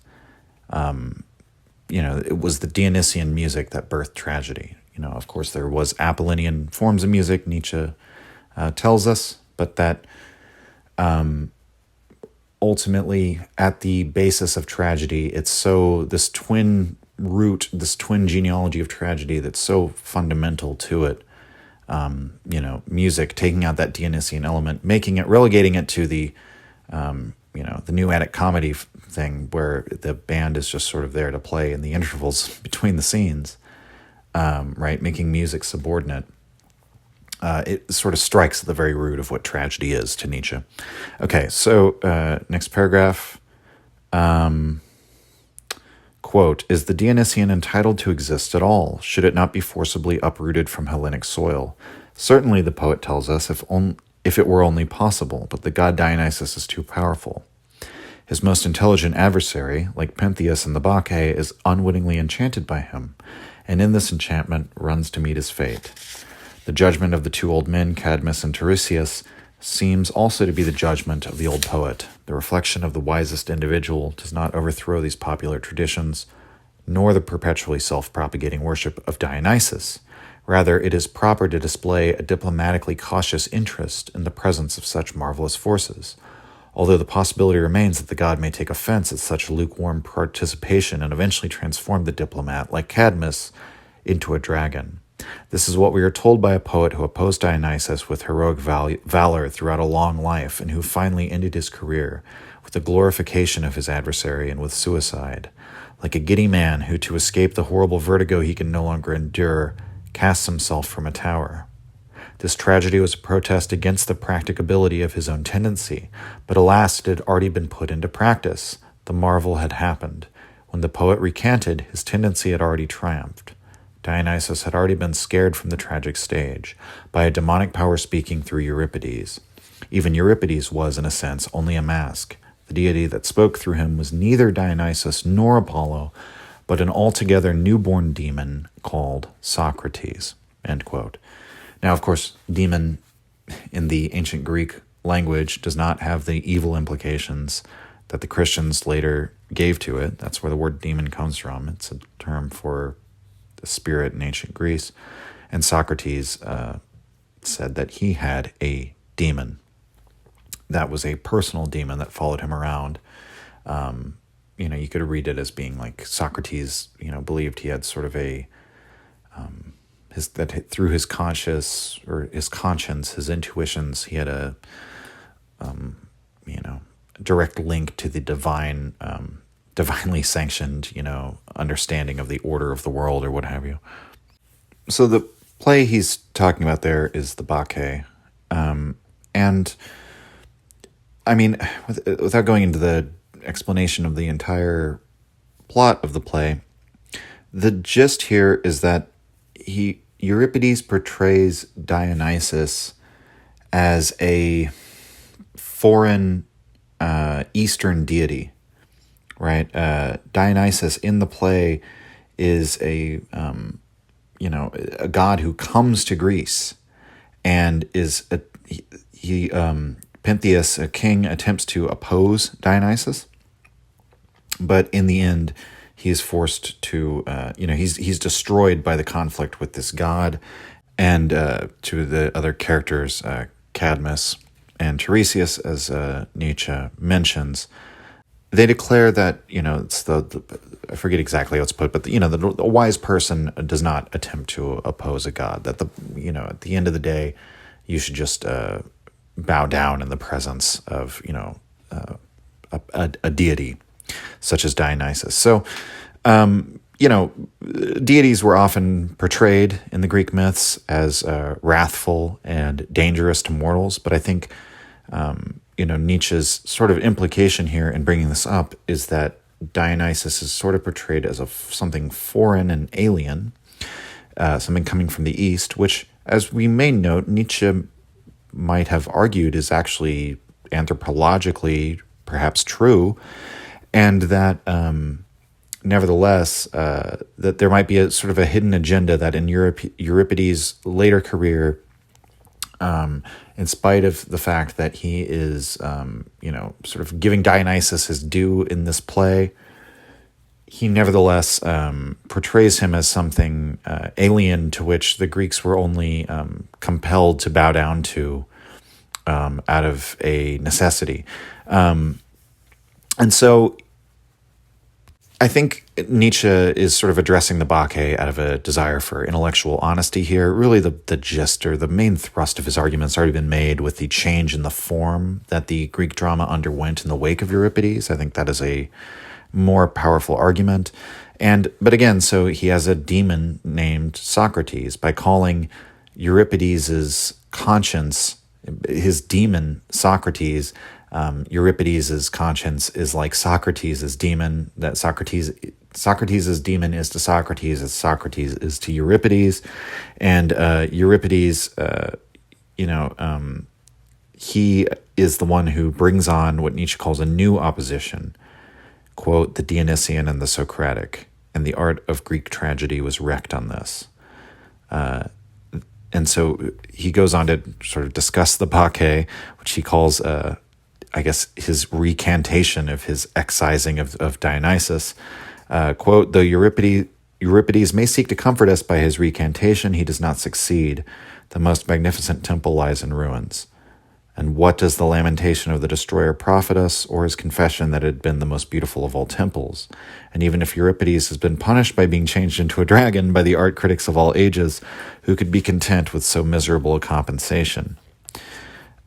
S1: It was the Dionysian music that birthed tragedy. Of course, there was Apollonian forms of music, Nietzsche tells us, but that ultimately, at the basis of tragedy, it's so this twin root, this twin genealogy of tragedy that's so fundamental to it. Music taking out that Dionysian element, relegating it to the, the new Attic comedy thing where the band is just sort of there to play in the intervals between the scenes, right? Making music subordinate. It sort of strikes at the very root of what tragedy is to Nietzsche. Okay, so next paragraph. Quote, is the Dionysian entitled to exist at all? Should it not be forcibly uprooted from Hellenic soil? Certainly, the poet tells us, if it were only possible, but the god Dionysus is too powerful. His most intelligent adversary, like Pentheus in the Bacchae, is unwittingly enchanted by him, and in this enchantment runs to meet his fate. The judgment of the two old men, Cadmus and Tiresias, seems also to be the judgment of the old poet. The reflection of the wisest individual does not overthrow these popular traditions, nor the perpetually self-propagating worship of Dionysus. Rather, it is proper to display a diplomatically cautious interest in the presence of such marvelous forces, although the possibility remains that the god may take offense at such lukewarm participation and eventually transform the diplomat, like Cadmus, into a dragon. This is what we are told by a poet who opposed Dionysus with heroic valor throughout a long life, and who finally ended his career with the glorification of his adversary and with suicide, like a giddy man who, to escape the horrible vertigo he can no longer endure, casts himself from a tower. This tragedy was a protest against the practicability of his own tendency, but alas, it had already been put into practice. The marvel had happened. When the poet recanted, his tendency had already triumphed. Dionysus had already been scared from the tragic stage by a demonic power speaking through Euripides. Even Euripides was, in a sense, only a mask. The deity that spoke through him was neither Dionysus nor Apollo, but an altogether newborn demon called Socrates. End quote. Now, of course, demon in the ancient Greek language does not have the evil implications that the Christians later gave to it. That's where the word demon comes from. It's a term for the spirit in ancient Greece. And Socrates said that he had a demon. That was a personal demon that followed him around. You could read it as being like Socrates, believed he had sort of a, that through his conscience, his intuitions, he had a, direct link to the divine divinely sanctioned, understanding of the order of the world or what have you. So the play he's talking about there is the Bacchae. And I mean, without going into the explanation of the entire plot of the play, the gist here is that Euripides portrays Dionysus as a foreign Eastern deity, right? Dionysus in the play is a god who comes to Greece and is Pentheus, a king, attempts to oppose Dionysus, but in the end, he is forced to, he's destroyed by the conflict with this god, and to the other characters, Cadmus and Tiresias, as Nietzsche mentions, they declare that, it's I forget exactly how it's put, but the wise person does not attempt to oppose a god. That at the end of the day, you should just bow down in the presence of a deity such as Dionysus. So, deities were often portrayed in the Greek myths as wrathful and dangerous to mortals. But I think, Nietzsche's sort of implication here in bringing this up is that Dionysus is sort of portrayed as something foreign and alien, something coming from the East, which, as we may note, Nietzsche might have argued is actually anthropologically perhaps true, and that nevertheless, that there might be a sort of a hidden agenda that in Euripides' later career, in spite of the fact that he is, sort of giving Dionysus his due in this play, he nevertheless portrays him as something alien to which the Greeks were only compelled to bow down to out of a necessity. And so I think Nietzsche is sort of addressing the Bacchae out of a desire for intellectual honesty here. Really, the gist or the main thrust of his argument's already been made with the change in the form that the Greek drama underwent in the wake of Euripides. I think that is a more powerful argument. But again, so he has a demon named Socrates. By calling Euripides' conscience, his demon Socrates, Euripides' conscience is like Socrates' demon, that Socrates' demon is to Socrates as Socrates is to Euripides. And Euripides, he is the one who brings on what Nietzsche calls a new opposition, quote, the Dionysian and the Socratic, and the art of Greek tragedy was wrecked on this. And so he goes on to sort of discuss the Bacchae, which he calls, his recantation of his excising of Dionysus. Quote, though Euripides may seek to comfort us by his recantation, he does not succeed. The most magnificent temple lies in ruins. And what does the lamentation of the destroyer profit us, or his confession that it had been the most beautiful of all temples? And even if Euripides has been punished by being changed into a dragon by the art critics of all ages, who could be content with so miserable a compensation?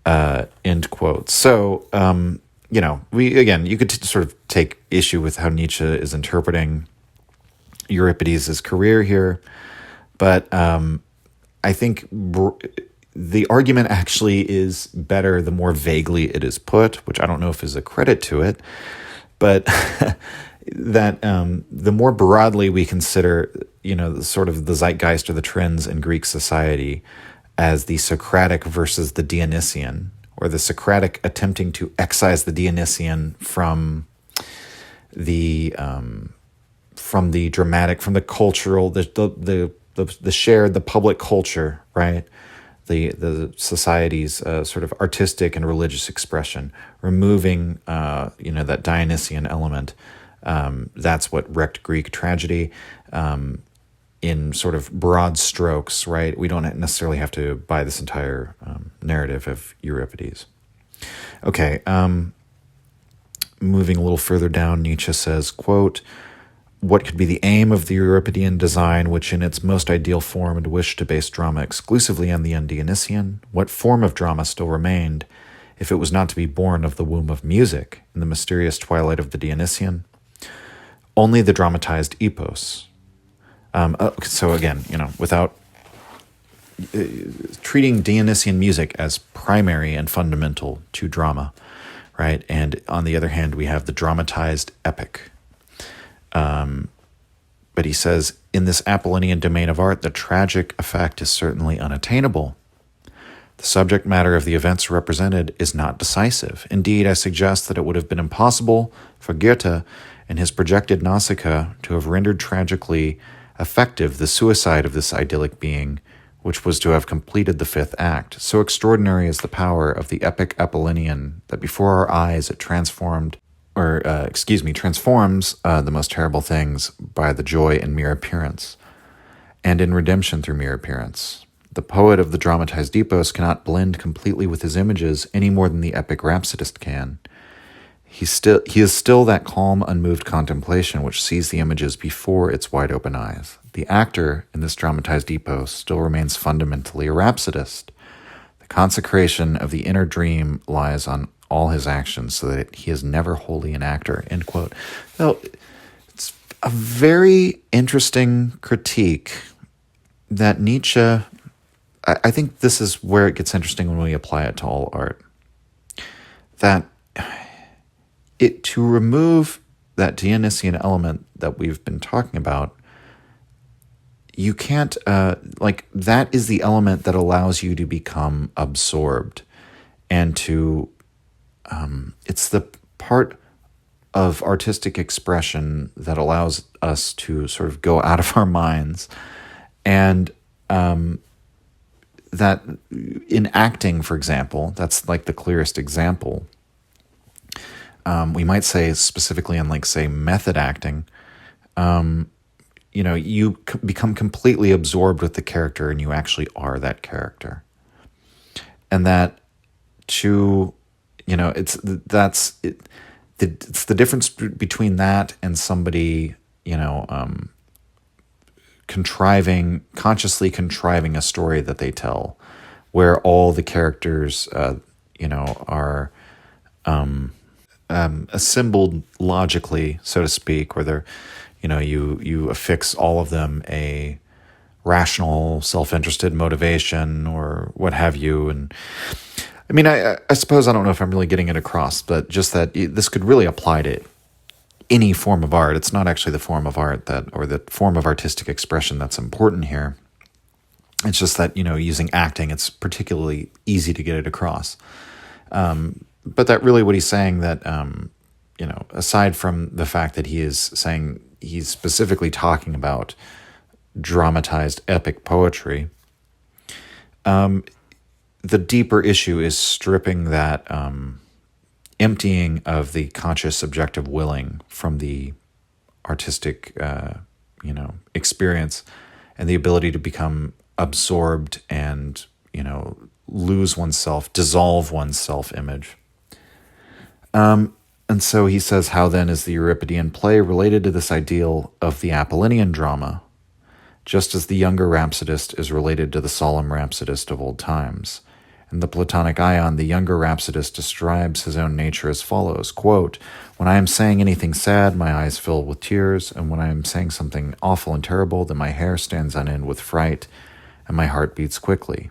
S1: End quote. So, you could sort of take issue with how Nietzsche is interpreting Euripides' career here, but I think the argument actually is better the more vaguely it is put, which I don't know if is a credit to it, but that the more broadly we consider, sort of the zeitgeist or the trends in Greek society as the Socratic versus the Dionysian, or the Socratic attempting to excise the Dionysian from the dramatic, from the cultural, the shared, the public culture, right? The society's sort of artistic and religious expression, removing that Dionysian element. That's what wrecked Greek tragedy. In sort of broad strokes, right? We don't necessarily have to buy this entire narrative of Euripides. Okay, moving a little further down, Nietzsche says, quote, what could be the aim of the Euripidean design, which in its most ideal form had wished to base drama exclusively on the Dionysian? What form of drama still remained if it was not to be born of the womb of music in the mysterious twilight of the Dionysian? only the dramatized epos. So again, without treating Dionysian music as primary and fundamental to drama, right? And on the other hand, we have the dramatized epic. But he says, in this Apollonian domain of art, the tragic effect is certainly unattainable. The subject matter of the events represented is not decisive. Indeed, I suggest that it would have been impossible for Goethe and his projected Nausicaa to have rendered tragically effective the suicide of this idyllic being, which was to have completed the fifth act. So extraordinary is the power of the epic Apollonian that before our eyes it transforms the most terrible things by the joy in mere appearance, and in redemption through mere appearance. The poet of the dramatized epos cannot blend completely with his images any more than the epic rhapsodist can. He is still that calm, unmoved contemplation which sees the images before its wide-open eyes. The actor in this dramatized epos still remains fundamentally a rhapsodist. The consecration of the inner dream lies on all his actions, so that he is never wholly an actor, end quote. Now, it's a very interesting critique that Nietzsche, I think this is where it gets interesting when we apply it to all art. That to remove that Dionysian element that we've been talking about, you can't, that is the element that allows you to become absorbed and to, it's the part of artistic expression that allows us to sort of go out of our minds. And that in acting, for example, that's like the clearest example. We might say specifically in, say, method acting, you become completely absorbed with the character and you actually are that character. And that it's the difference between that and somebody, consciously contriving a story that they tell, where all the characters, are assembled logically, so to speak, where they're, you affix all of them a rational, self-interested motivation or what have you. And I mean, I suppose, I don't know if I'm really getting it across, but just that this could really apply to any form of art. It's not actually the form of art or the form of artistic expression that's important here. It's just that, using acting, it's particularly easy to get it across. But that really what he's saying that, aside from the fact that he is saying he's specifically talking about dramatized epic poetry, the deeper issue is stripping that emptying of the conscious subjective willing from the artistic, experience, and the ability to become absorbed and, lose oneself, dissolve one's self-image. And so he says, how then is the Euripidean play related to this ideal of the Apollonian drama, just as the younger rhapsodist is related to the solemn rhapsodist of old times? In the Platonic Ion, the younger rhapsodist describes his own nature as follows, quote, "When I am saying anything sad, my eyes fill with tears, and when I am saying something awful and terrible, then my hair stands on end with fright, and my heart beats quickly."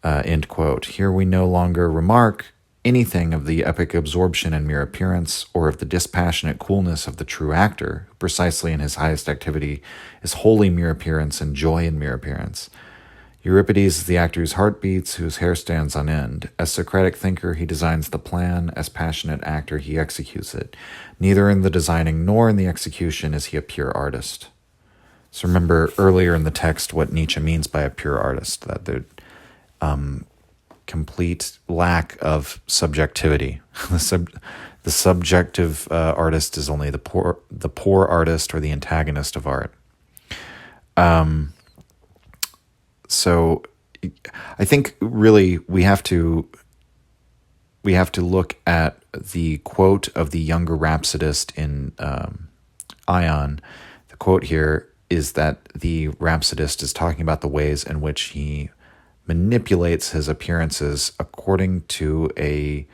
S1: End quote. Here we no longer remark anything of the epic absorption in mere appearance, or of the dispassionate coolness of the true actor, who precisely in his highest activity is wholly mere appearance and joy in mere appearance. Euripides is the actor whose heart beats, whose hair stands on end. As Socratic thinker, he designs the plan. As passionate actor, he executes it. Neither in the designing nor in the execution is he a pure artist. So remember earlier in the text what Nietzsche means by a pure artist, that the complete lack of subjectivity. The subjective artist is only the poor artist or the antagonist of art. So I think really we have to look at the quote of the younger rhapsodist in Ion. The quote here is that the rhapsodist is talking about the ways in which he manipulates his appearances according to a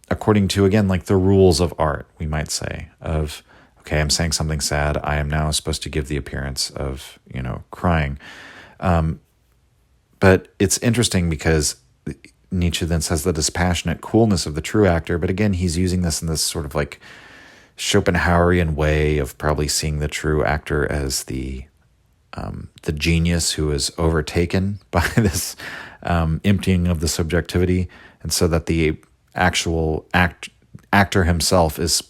S1: according to, again, like the rules of art, we might say, of, okay, I'm saying something sad. I am now supposed to give the appearance of, crying. But it's interesting because Nietzsche then says the dispassionate coolness of the true actor. But again, he's using this in this sort of like Schopenhauerian way of probably seeing the true actor as the genius who is overtaken by this emptying of the subjectivity, and so that the actual actor himself is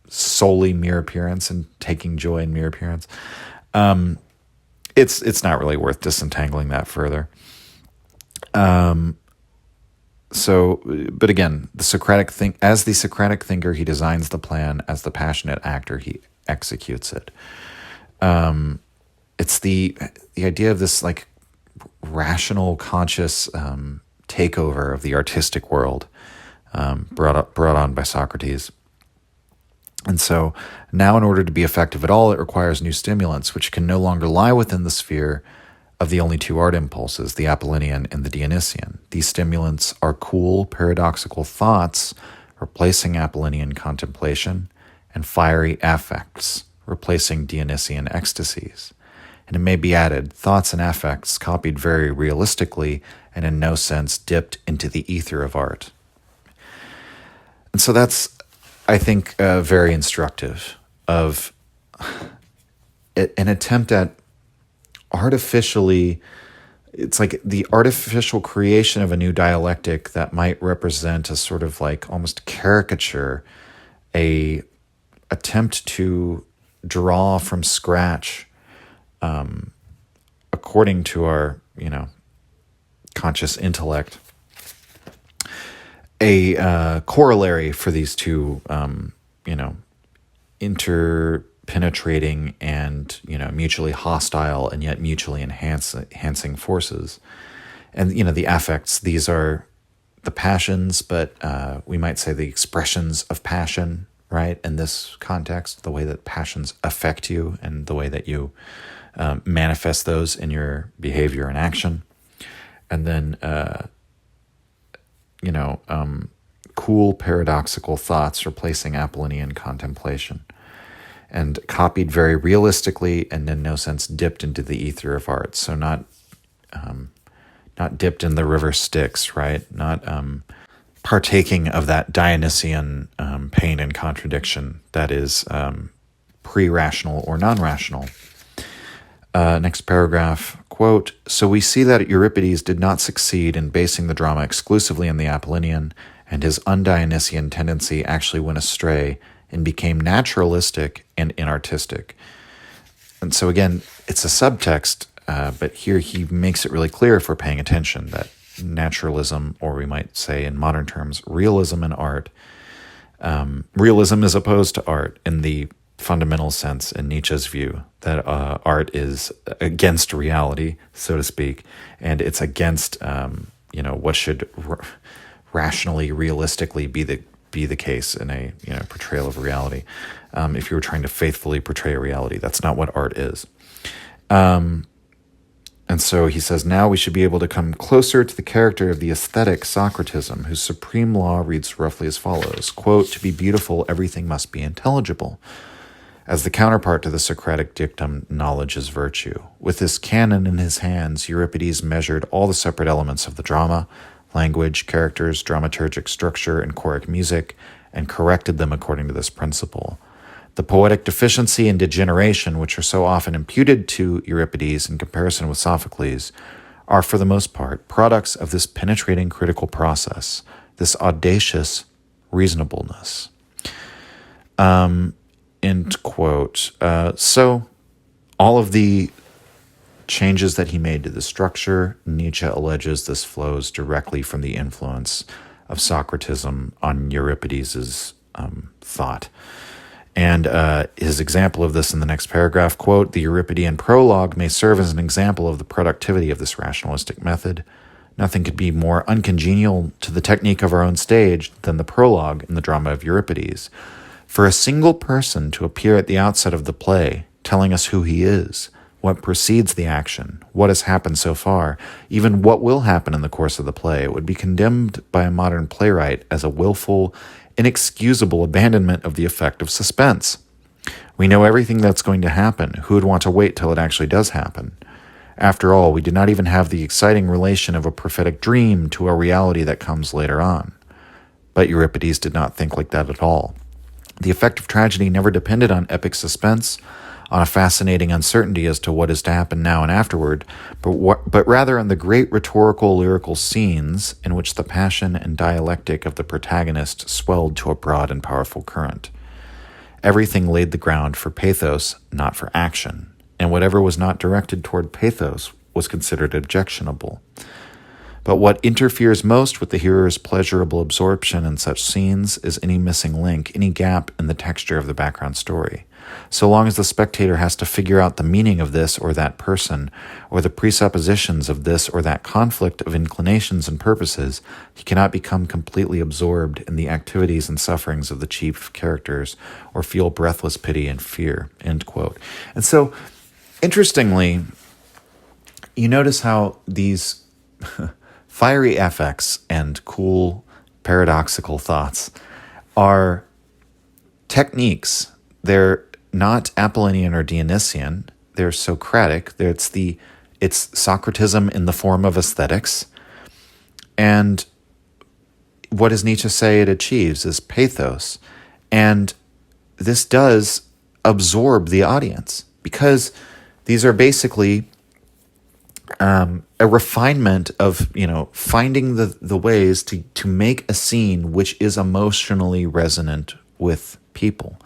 S1: solely mere appearance and taking joy in mere appearance. It's not really worth disentangling that further. But again, the Socratic thinker, he designs the plan. As the passionate actor, he executes it. It's the idea of this like rational, conscious takeover of the artistic world, brought on by Socrates. And so now, in order to be effective at all, it requires new stimulants, which can no longer lie within the sphere of the only two art impulses, the Apollonian and the Dionysian. These stimulants are cool, paradoxical thoughts, replacing Apollonian contemplation, and fiery affects, replacing Dionysian ecstasies. And it may be added, thoughts and affects copied very realistically and in no sense dipped into the ether of art. And so that's, I think, very instructive of an attempt at artificially, it's like the artificial creation of a new dialectic that might represent a sort of like almost caricature, a attempt to draw from scratch, according to our, conscious intellect, a corollary for these two, interpenetrating and, mutually hostile and yet mutually enhancing forces. And, the affects, these are the passions, but we might say the expressions of passion, right? In this context, the way that passions affect you and the way that you manifest those in your behavior and action. And then, cool paradoxical thoughts replacing Apollonian contemplation, and copied very realistically and in no sense dipped into the ether of art. So not dipped in the river Styx, right? Not partaking of that Dionysian pain and contradiction that is pre-rational or non-rational. Next paragraph, quote, "So we see that Euripides did not succeed in basing the drama exclusively on the Apollonian, and his un-Dionysian tendency actually went astray and became naturalistic and inartistic." And so again, it's a subtext, but here he makes it really clear, if we're paying attention, that naturalism, or we might say in modern terms, realism in art, realism is opposed to art in the fundamental sense in Nietzsche's view, that art is against reality, so to speak, and it's against what should rationally, realistically be the case in a portrayal of reality. If you were trying to faithfully portray a reality, that's not what art is. And so he says, now we should be able to come closer to the character of the aesthetic Socratism, whose supreme law reads roughly as follows, quote, "To be beautiful, everything must be intelligible." As the counterpart to the Socratic dictum, knowledge is virtue. With this canon in his hands, Euripides measured all the separate elements of the drama, language, characters, dramaturgic structure, and choric music, and corrected them according to this principle. The poetic deficiency and degeneration, which are so often imputed to Euripides in comparison with Sophocles, are for the most part products of this penetrating critical process, this audacious reasonableness. End quote. So all of the changes that he made to the structure, Nietzsche alleges this flows directly from the influence of Socratism on Euripides' thought. And his example of this in the next paragraph, quote, "The Euripidean prologue may serve as an example of the productivity of this rationalistic method. Nothing could be more uncongenial to the technique of our own stage than the prologue in the drama of Euripides. For a single person to appear at the outset of the play, telling us who he is, what precedes the action, what has happened so far, even what will happen in the course of the play, would be condemned by a modern playwright as a willful inexcusable abandonment of the effect of suspense. We know everything that's going to happen. Who would want to wait till it actually does happen? After all, we do not even have the exciting relation of a prophetic dream to a reality that comes later on. But Euripides did not think like that at all. The effect of tragedy never depended on epic suspense, on a fascinating uncertainty as to what is to happen now and afterward, but rather on the great rhetorical lyrical scenes in which the passion and dialectic of the protagonist swelled to a broad and powerful current. Everything laid the ground for pathos, not for action, and whatever was not directed toward pathos was considered objectionable. But what interferes most with the hearer's pleasurable absorption in such scenes is any missing link, any gap in the texture of the background story. So long as the spectator has to figure out the meaning of this or that person, or the presuppositions of this or that conflict of inclinations and purposes, he cannot become completely absorbed in the activities and sufferings of the chief characters, or feel breathless pity and fear." End quote. And so, interestingly, you notice how these fiery affects and cool paradoxical thoughts are techniques. They're not Apollonian or Dionysian. They're Socratic. It's Socratism in the form of aesthetics. And what does Nietzsche say it achieves is pathos. And this does absorb the audience, because these are basically a refinement of, finding the ways to make a scene which is emotionally resonant with people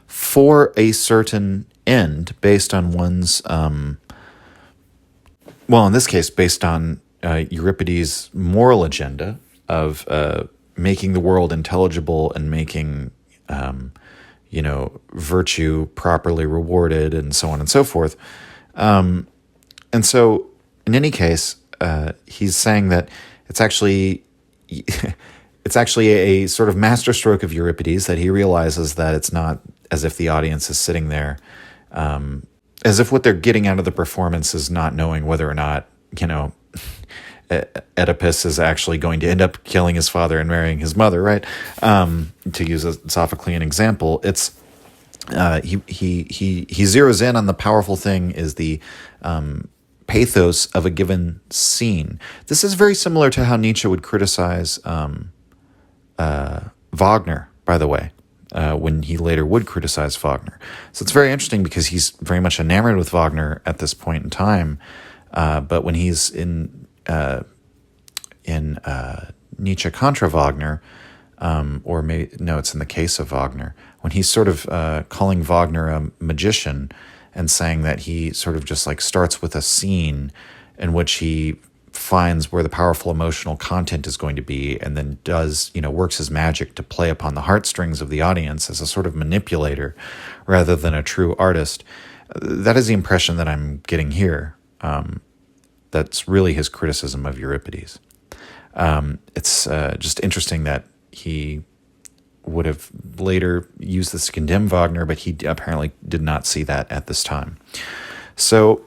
S1: for a certain end, based on one's, in this case, based on Euripides' moral agenda of making the world intelligible and making, virtue properly rewarded, and so on and so forth. And so, in any case, he's saying that it's actually a sort of masterstroke of Euripides, that he realizes that it's not as if the audience is sitting there, as if what they're getting out of the performance is not knowing whether or not, Oedipus is actually going to end up killing his father and marrying his mother, right? To use a Sophoclean example, it's he zeroes in on the powerful thing is the pathos of a given scene. This is very similar to how Nietzsche would criticize Wagner, by the way, when he later would criticize Wagner. So it's very interesting, because he's very much enamored with Wagner at this point in time. But when he's in Nietzsche contra Wagner, it's in the case of Wagner, when he's sort of calling Wagner a magician and saying that he sort of just like starts with a scene in which he finds where the powerful emotional content is going to be, and then does, works his magic to play upon the heartstrings of the audience as a sort of manipulator rather than a true artist. That is the impression that I'm getting here. That's really his criticism of Euripides. It's just interesting that he would have later used this to condemn Wagner, but he apparently did not see that at this time. So,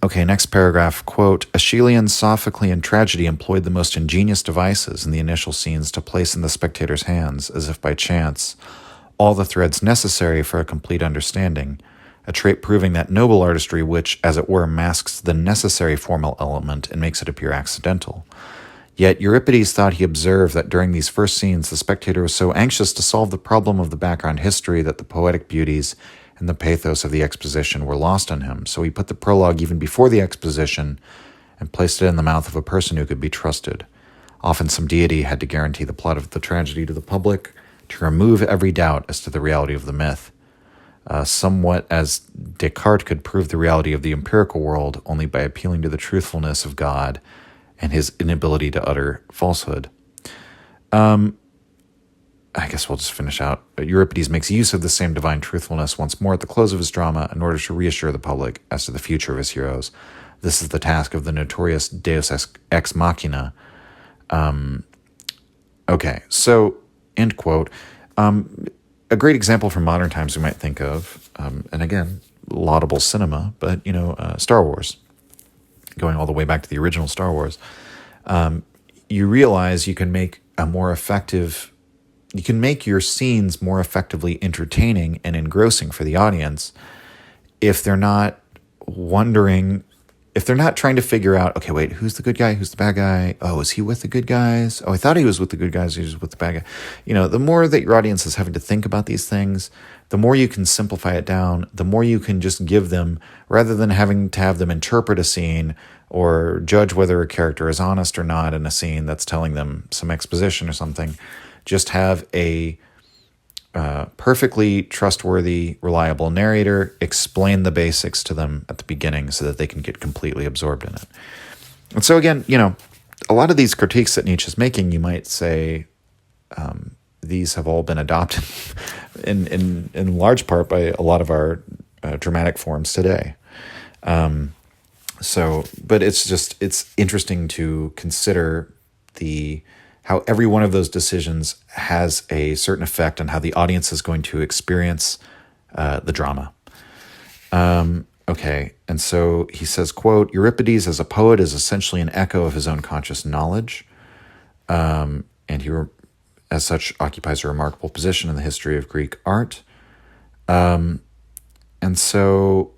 S1: okay, next paragraph, quote, "Aeschylean, Sophoclean tragedy employed the most ingenious devices in the initial scenes to place in the spectator's hands, as if by chance, all the threads necessary for a complete understanding, a trait proving that noble artistry which, as it were, masks the necessary formal element and makes it appear accidental. Yet Euripides thought he observed that during these first scenes the spectator was so anxious to solve the problem of the background history that the poetic beauties and the pathos of the exposition were lost on him, so he put the prologue even before the exposition and placed it in the mouth of a person who could be trusted. Often some deity had to guarantee the plot of the tragedy to the public, to remove every doubt as to the reality of the myth, somewhat as Descartes could prove the reality of the empirical world only by appealing to the truthfulness of God and his inability to utter falsehood." I guess we'll just finish out. Euripides makes use of the same divine truthfulness once more at the close of his drama in order to reassure the public as to the future of his heroes. This is the task of the notorious Deus ex machina. Okay, so, end quote. A great example from modern times we might think of, and again, laudable cinema, but, Star Wars. Going all the way back to the original Star Wars. You realize you can make a more effective you can make your scenes more effectively entertaining and engrossing for the audience if they're not wondering, if they're not trying to figure out, okay, wait, who's the good guy? Who's the bad guy? Oh, is he with the good guys? Oh, I thought he was with the good guys. He was with the bad guy. The more that your audience is having to think about these things, the more you can simplify it down, the more you can just give them, rather than having to have them interpret a scene or judge whether a character is honest or not in a scene that's telling them some exposition or something. Just have a perfectly trustworthy, reliable narrator explain the basics to them at the beginning so that they can get completely absorbed in it. And so again, a lot of these critiques that Nietzsche's making, you might say, these have all been adopted in large part by a lot of our dramatic forms today. But it's interesting to consider how every one of those decisions has a certain effect on how the audience is going to experience the drama. Okay, and so he says, quote, Euripides as a poet is essentially an echo of his own conscious knowledge, and he, as such, occupies a remarkable position in the history of Greek art. And so,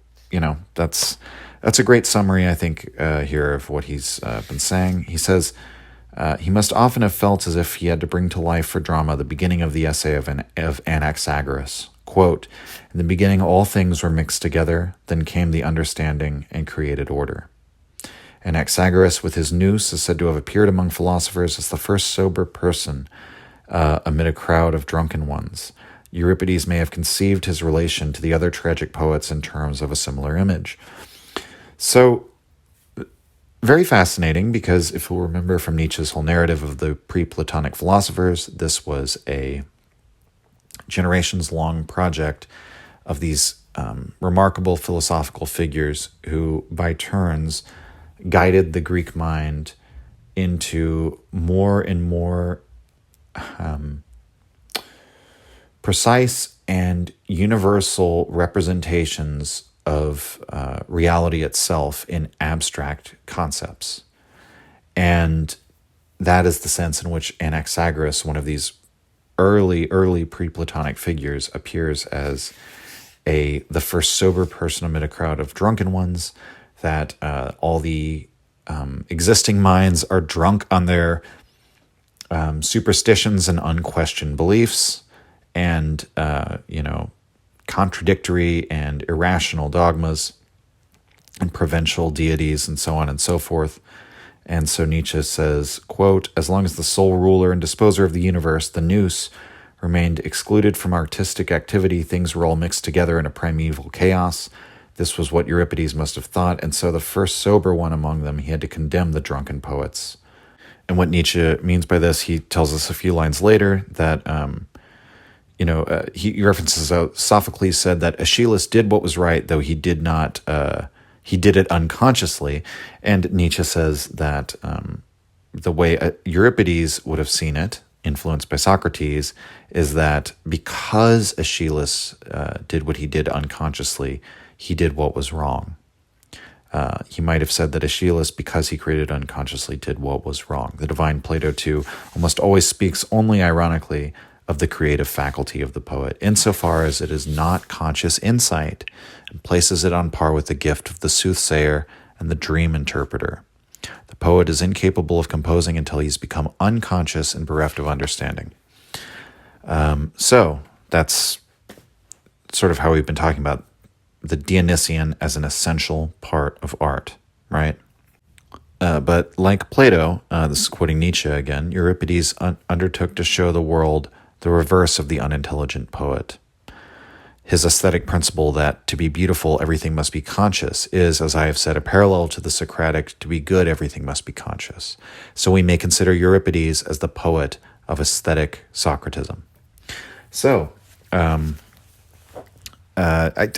S1: that's a great summary, I think, here of what he's been saying. He says, he must often have felt as if he had to bring to life for drama the beginning of the essay of Anaxagoras. Quote, in the beginning all things were mixed together, then came the understanding and created order. Anaxagoras with his noose is said to have appeared among philosophers as the first sober person amid a crowd of drunken ones. Euripides may have conceived his relation to the other tragic poets in terms of a similar image. So, very fascinating, because if you'll remember from Nietzsche's whole narrative of the pre-Platonic philosophers, this was a generations-long project of these remarkable philosophical figures who, by turns, guided the Greek mind into more and more precise and universal representations of reality itself in abstract concepts. And that is the sense in which Anaxagoras, one of these early pre-Platonic figures, appears as the first sober person amid a crowd of drunken ones, that all the existing minds are drunk on their superstitions and unquestioned beliefs, and contradictory and irrational dogmas and provincial deities and so on and so forth. And so Nietzsche says, quote, as long as the sole ruler and disposer of the universe, the nous, remained excluded from artistic activity, things were all mixed together in a primeval chaos. This was what Euripides must have thought, and so the first sober one among them, he had to condemn the drunken poets. And what Nietzsche means by this, he tells us a few lines later that he references Sophocles said that Aeschylus did what was right, though he did not. He did it unconsciously, and Nietzsche says that the way Euripides would have seen it, influenced by Socrates, is that because Aeschylus did what he did unconsciously, he did what was wrong. He might have said that Aeschylus, because he created unconsciously, did what was wrong. The divine Plato, too, almost always speaks only ironically of the creative faculty of the poet, insofar as it is not conscious insight, and places it on par with the gift of the soothsayer and the dream interpreter. The poet is incapable of composing until he's become unconscious and bereft of understanding. So that's sort of how we've been talking about the Dionysian as an essential part of art, right? But like Plato, this is quoting Nietzsche again, Euripides undertook to show the world the reverse of the unintelligent poet. His aesthetic principle that to be beautiful, everything must be conscious is, as I have said, a parallel to the Socratic to be good, everything must be conscious. So we may consider Euripides as the poet of aesthetic Socratism. So, I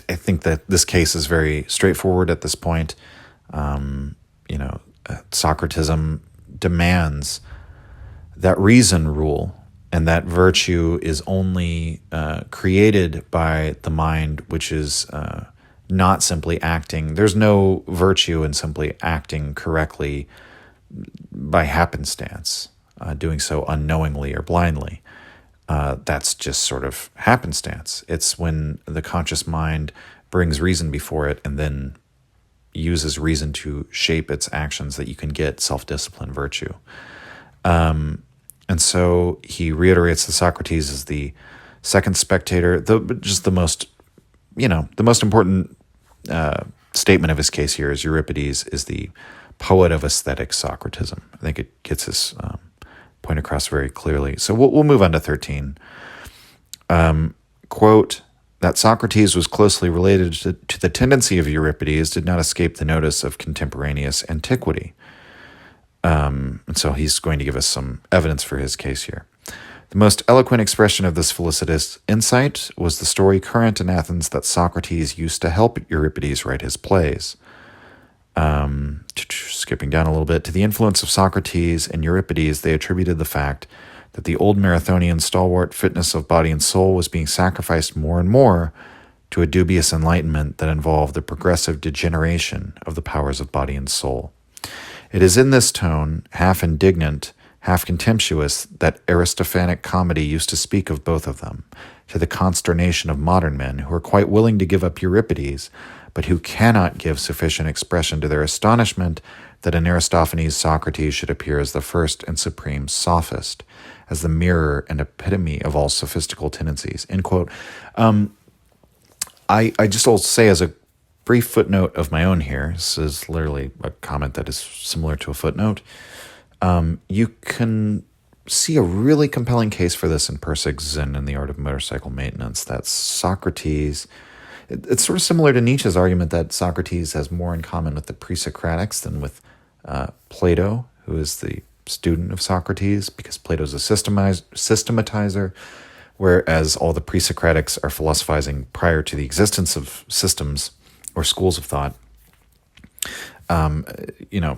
S1: think that this case is very straightforward at this point. Socratism demands that reason rule, and that virtue is only created by the mind, which is not simply acting. There's no virtue in simply acting correctly by happenstance, doing so unknowingly or blindly. that's just sort of happenstance. It's when the conscious mind brings reason before it and then uses reason to shape its actions that you can get self-discipline, virtue. And so he reiterates that Socrates is the second Spectator, the most important statement of his case here is Euripides is the poet of aesthetic Socratism. I think it gets his point across very clearly. So we'll move on to 13. Quote, that Socrates was closely related to the tendency of Euripides did not escape the notice of contemporaneous antiquity. And so he's going to give us some evidence for his case here. The most eloquent expression of this felicitous insight was the story current in Athens that Socrates used to help Euripides write his plays. Skipping down a little bit, to the influence of Socrates and Euripides, they attributed the fact that the old Marathonian stalwart fitness of body and soul was being sacrificed more and more to a dubious enlightenment that involved the progressive degeneration of the powers of body and soul. It is in this tone, half indignant, half contemptuous, that Aristophanic comedy used to speak of both of them, to the consternation of modern men who are quite willing to give up Euripides, but who cannot give sufficient expression to their astonishment that in Aristophanes Socrates should appear as the first and supreme sophist, as the mirror and epitome of all sophistical tendencies. End quote. I just will say as a brief footnote of my own here, this is literally a comment that is similar to a footnote. You can see a really compelling case for this in Persig's Zen and the Art of Motorcycle Maintenance, that Socrates, it's sort of similar to Nietzsche's argument that Socrates has more in common with the pre-Socratics than with Plato, who is the student of Socrates, because Plato's a systematizer, whereas all the pre-Socratics are philosophizing prior to the existence of systems or schools of thought.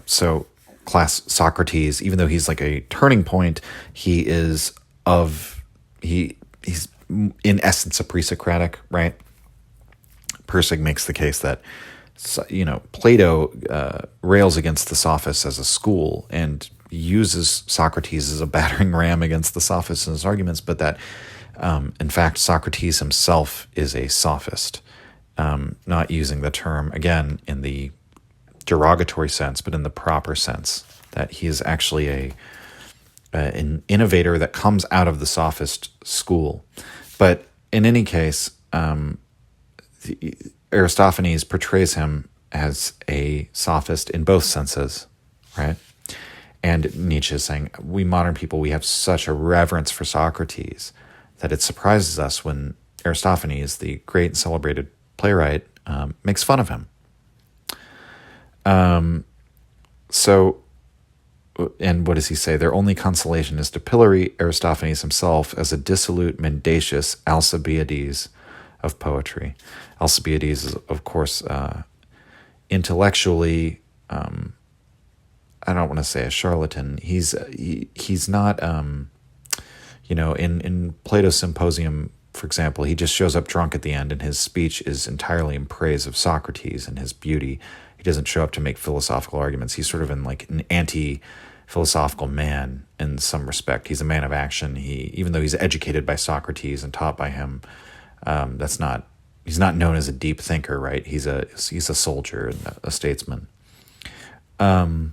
S1: So class Socrates, even though he's like a turning point, he's in essence a pre-Socratic, right? Persig makes the case that, Plato rails against the sophists as a school and uses Socrates as a battering ram against the sophists in his arguments, but that, in fact, Socrates himself is a sophist, not using the term, again, in the derogatory sense, but in the proper sense, that he is actually an innovator that comes out of the sophist school. But in any case, Aristophanes portrays him as a sophist in both senses, right? And Nietzsche is saying, we modern people, we have such a reverence for Socrates that it surprises us when Aristophanes, the great and celebrated playwright, makes fun of him. And what does he say? Their only consolation is to pillory Aristophanes himself as a dissolute, mendacious Alcibiades of poetry. Alcibiades is, of course, intellectually, I don't want to say a charlatan. He's not, in Plato's Symposium, for example, he just shows up drunk at the end and his speech is entirely in praise of Socrates and his beauty. He doesn't show up to make philosophical arguments. He's sort of an anti-philosophical man in some respect. He's a man of action. Even though he's educated by Socrates and taught by him, he's not known as a deep thinker, right? He's a soldier and a statesman. And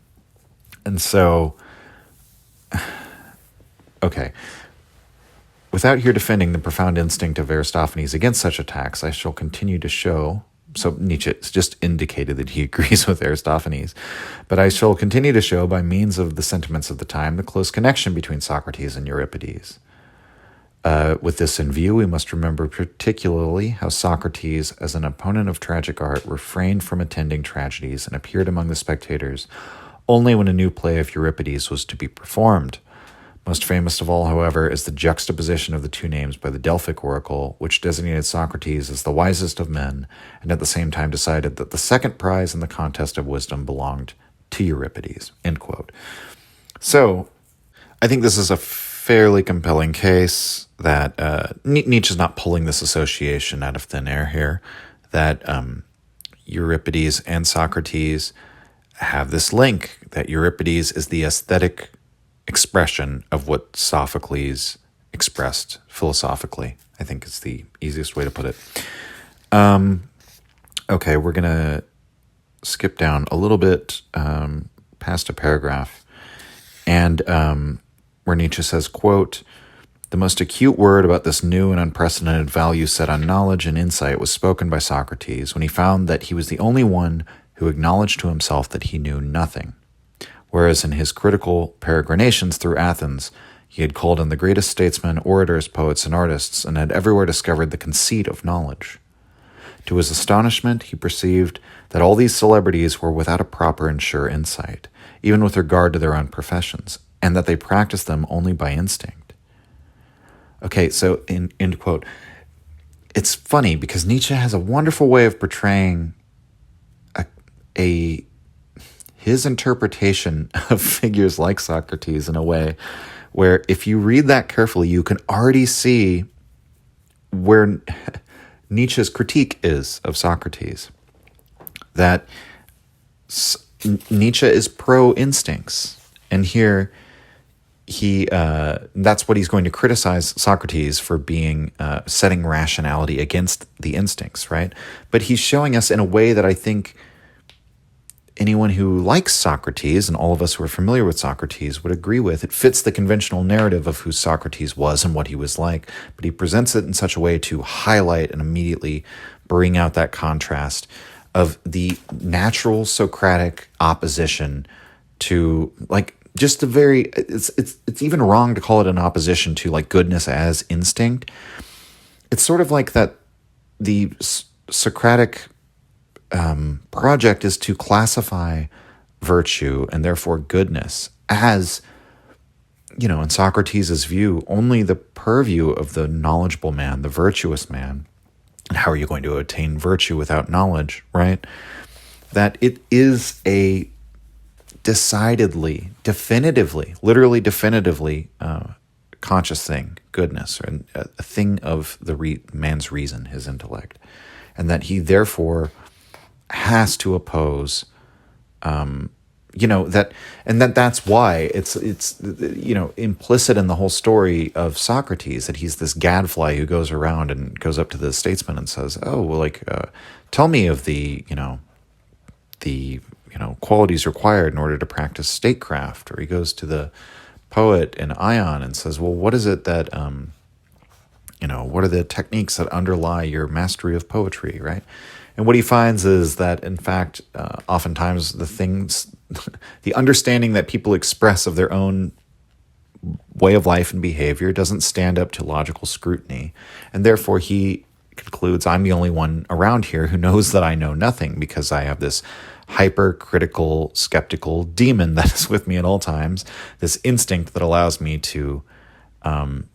S1: so, okay. Without here defending the profound instinct of Aristophanes against such attacks, I shall continue to show. So Nietzsche has just indicated that he agrees with Aristophanes, but I shall continue to show by means of the sentiments of the time the close connection between Socrates and Euripides. With this in view, we must remember particularly how Socrates, as an opponent of tragic art, refrained from attending tragedies and appeared among the spectators only when a new play of Euripides was to be performed. Most famous of all, however, is the juxtaposition of the two names by the Delphic oracle, which designated Socrates as the wisest of men, and at the same time decided that the second prize in the contest of wisdom belonged to Euripides. End quote. So, I think this is a fairly compelling case that Nietzsche's not pulling this association out of thin air here, that Euripides and Socrates have this link, that Euripides is the aesthetic expression of what Sophocles expressed philosophically, I think is the easiest way to put it. Okay, we're going to skip down a little bit past a paragraph, and where Nietzsche says, quote, "The most acute word about this new and unprecedented value set on knowledge and insight was spoken by Socrates when he found that he was the only one who acknowledged to himself that he knew nothing. Whereas in his critical peregrinations through Athens, he had called in the greatest statesmen, orators, poets, and artists, and had everywhere discovered the conceit of knowledge. To his astonishment, he perceived that all these celebrities were without a proper and sure insight, even with regard to their own professions, and that they practiced them only by instinct." Okay, so end quote. It's funny because Nietzsche has a wonderful way of portraying his interpretation of figures like Socrates in a way where if you read that carefully, you can already see where Nietzsche's critique is of Socrates. That Nietzsche is pro-instincts. And here, that's what he's going to criticize Socrates for being, setting rationality against the instincts, right? But he's showing us in a way that I think anyone who likes Socrates, and all of us who are familiar with Socrates, would agree with. It fits the conventional narrative of who Socrates was and what he was like, but he presents it in such a way to highlight and immediately bring out that contrast of the natural Socratic opposition to, like, just a very, it's even wrong to call it an opposition to, like, goodness as instinct. It's sort of like that the Socratic project is to classify virtue and therefore goodness as, in Socrates' view, only the purview of the knowledgeable man, the virtuous man. And how are you going to attain virtue without knowledge, right? That it is a decidedly, definitively, literally definitively conscious thing, goodness, or a thing of the man's reason, his intellect. And that he therefore has to oppose, that's why it's implicit in the whole story of Socrates that he's this gadfly who goes around and goes up to the statesman and says, "Oh, well, tell me of the qualities required in order to practice statecraft." Or he goes to the poet in Ion and says, "Well, what is it that what are the techniques that underlie your mastery of poetry?" Right? And what he finds is that, in fact, oftentimes the understanding that people express of their own way of life and behavior doesn't stand up to logical scrutiny. And therefore he concludes, I'm the only one around here who knows that I know nothing because I have this hypercritical, skeptical demon that is with me at all times, this instinct that allows me to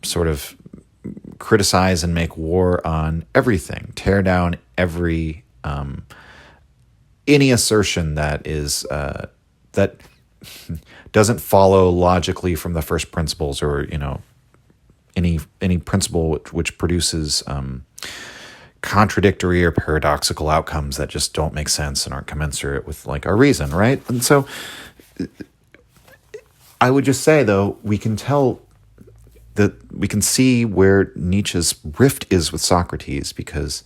S1: sort of criticize and make war on everything, tear down any assertion that is that doesn't follow logically from the first principles, or any principle which produces contradictory or paradoxical outcomes that just don't make sense and aren't commensurate with, like, our reason, right? And so I would just say, though, we can see where Nietzsche's rift is with Socrates, because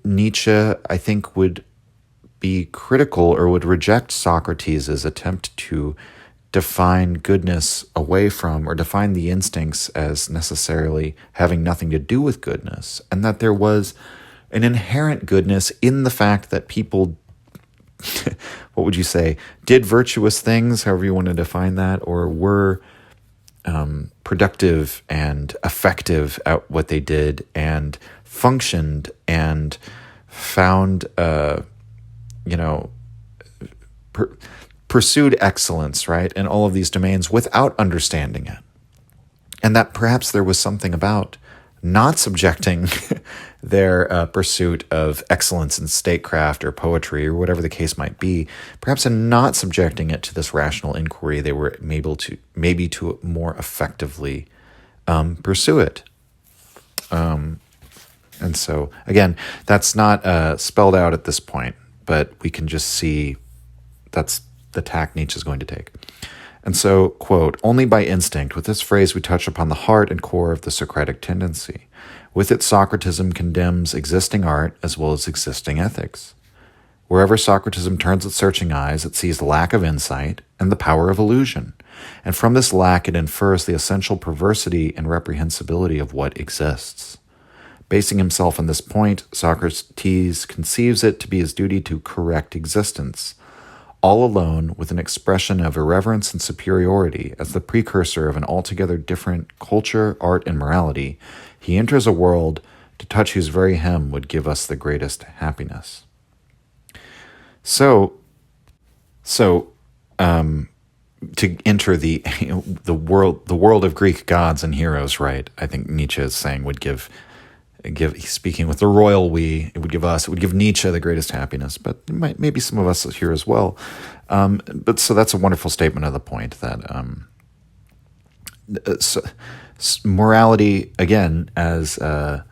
S1: Nietzsche, I think, would be critical or would reject Socrates' attempt to define goodness away from, or define the instincts as necessarily having nothing to do with goodness, and that there was an inherent goodness in the fact that people, what would you say, did virtuous things, however you want to define that, or were productive and effective at what they did, and functioned and found, pursued excellence, right, in all of these domains without understanding it. And that perhaps there was something about not subjecting their pursuit of excellence in statecraft or poetry or whatever the case might be, perhaps in not subjecting it to this rational inquiry, they were able to more effectively pursue it. And so, again, that's not spelled out at this point, but we can just see that's the tack Nietzsche is going to take. And so, quote, only by instinct, with this phrase we touch upon the heart and core of the Socratic tendency. With it, Socratism condemns existing art as well as existing ethics. Wherever Socratism turns its searching eyes, it sees lack of insight and the power of illusion. And from this lack, it infers the essential perversity and reprehensibility of what exists. Basing himself on this point, Socrates conceives it to be his duty to correct existence, all alone with an expression of irreverence and superiority as the precursor of an altogether different culture, art, and morality. He enters a world to touch whose very hem would give us the greatest happiness. So, to enter the world of Greek gods and heroes, right? I think Nietzsche is saying would give speaking with the royal we, it would give Nietzsche the greatest happiness, but maybe some of us here as well. But so that's a wonderful statement of the point that morality, again, as I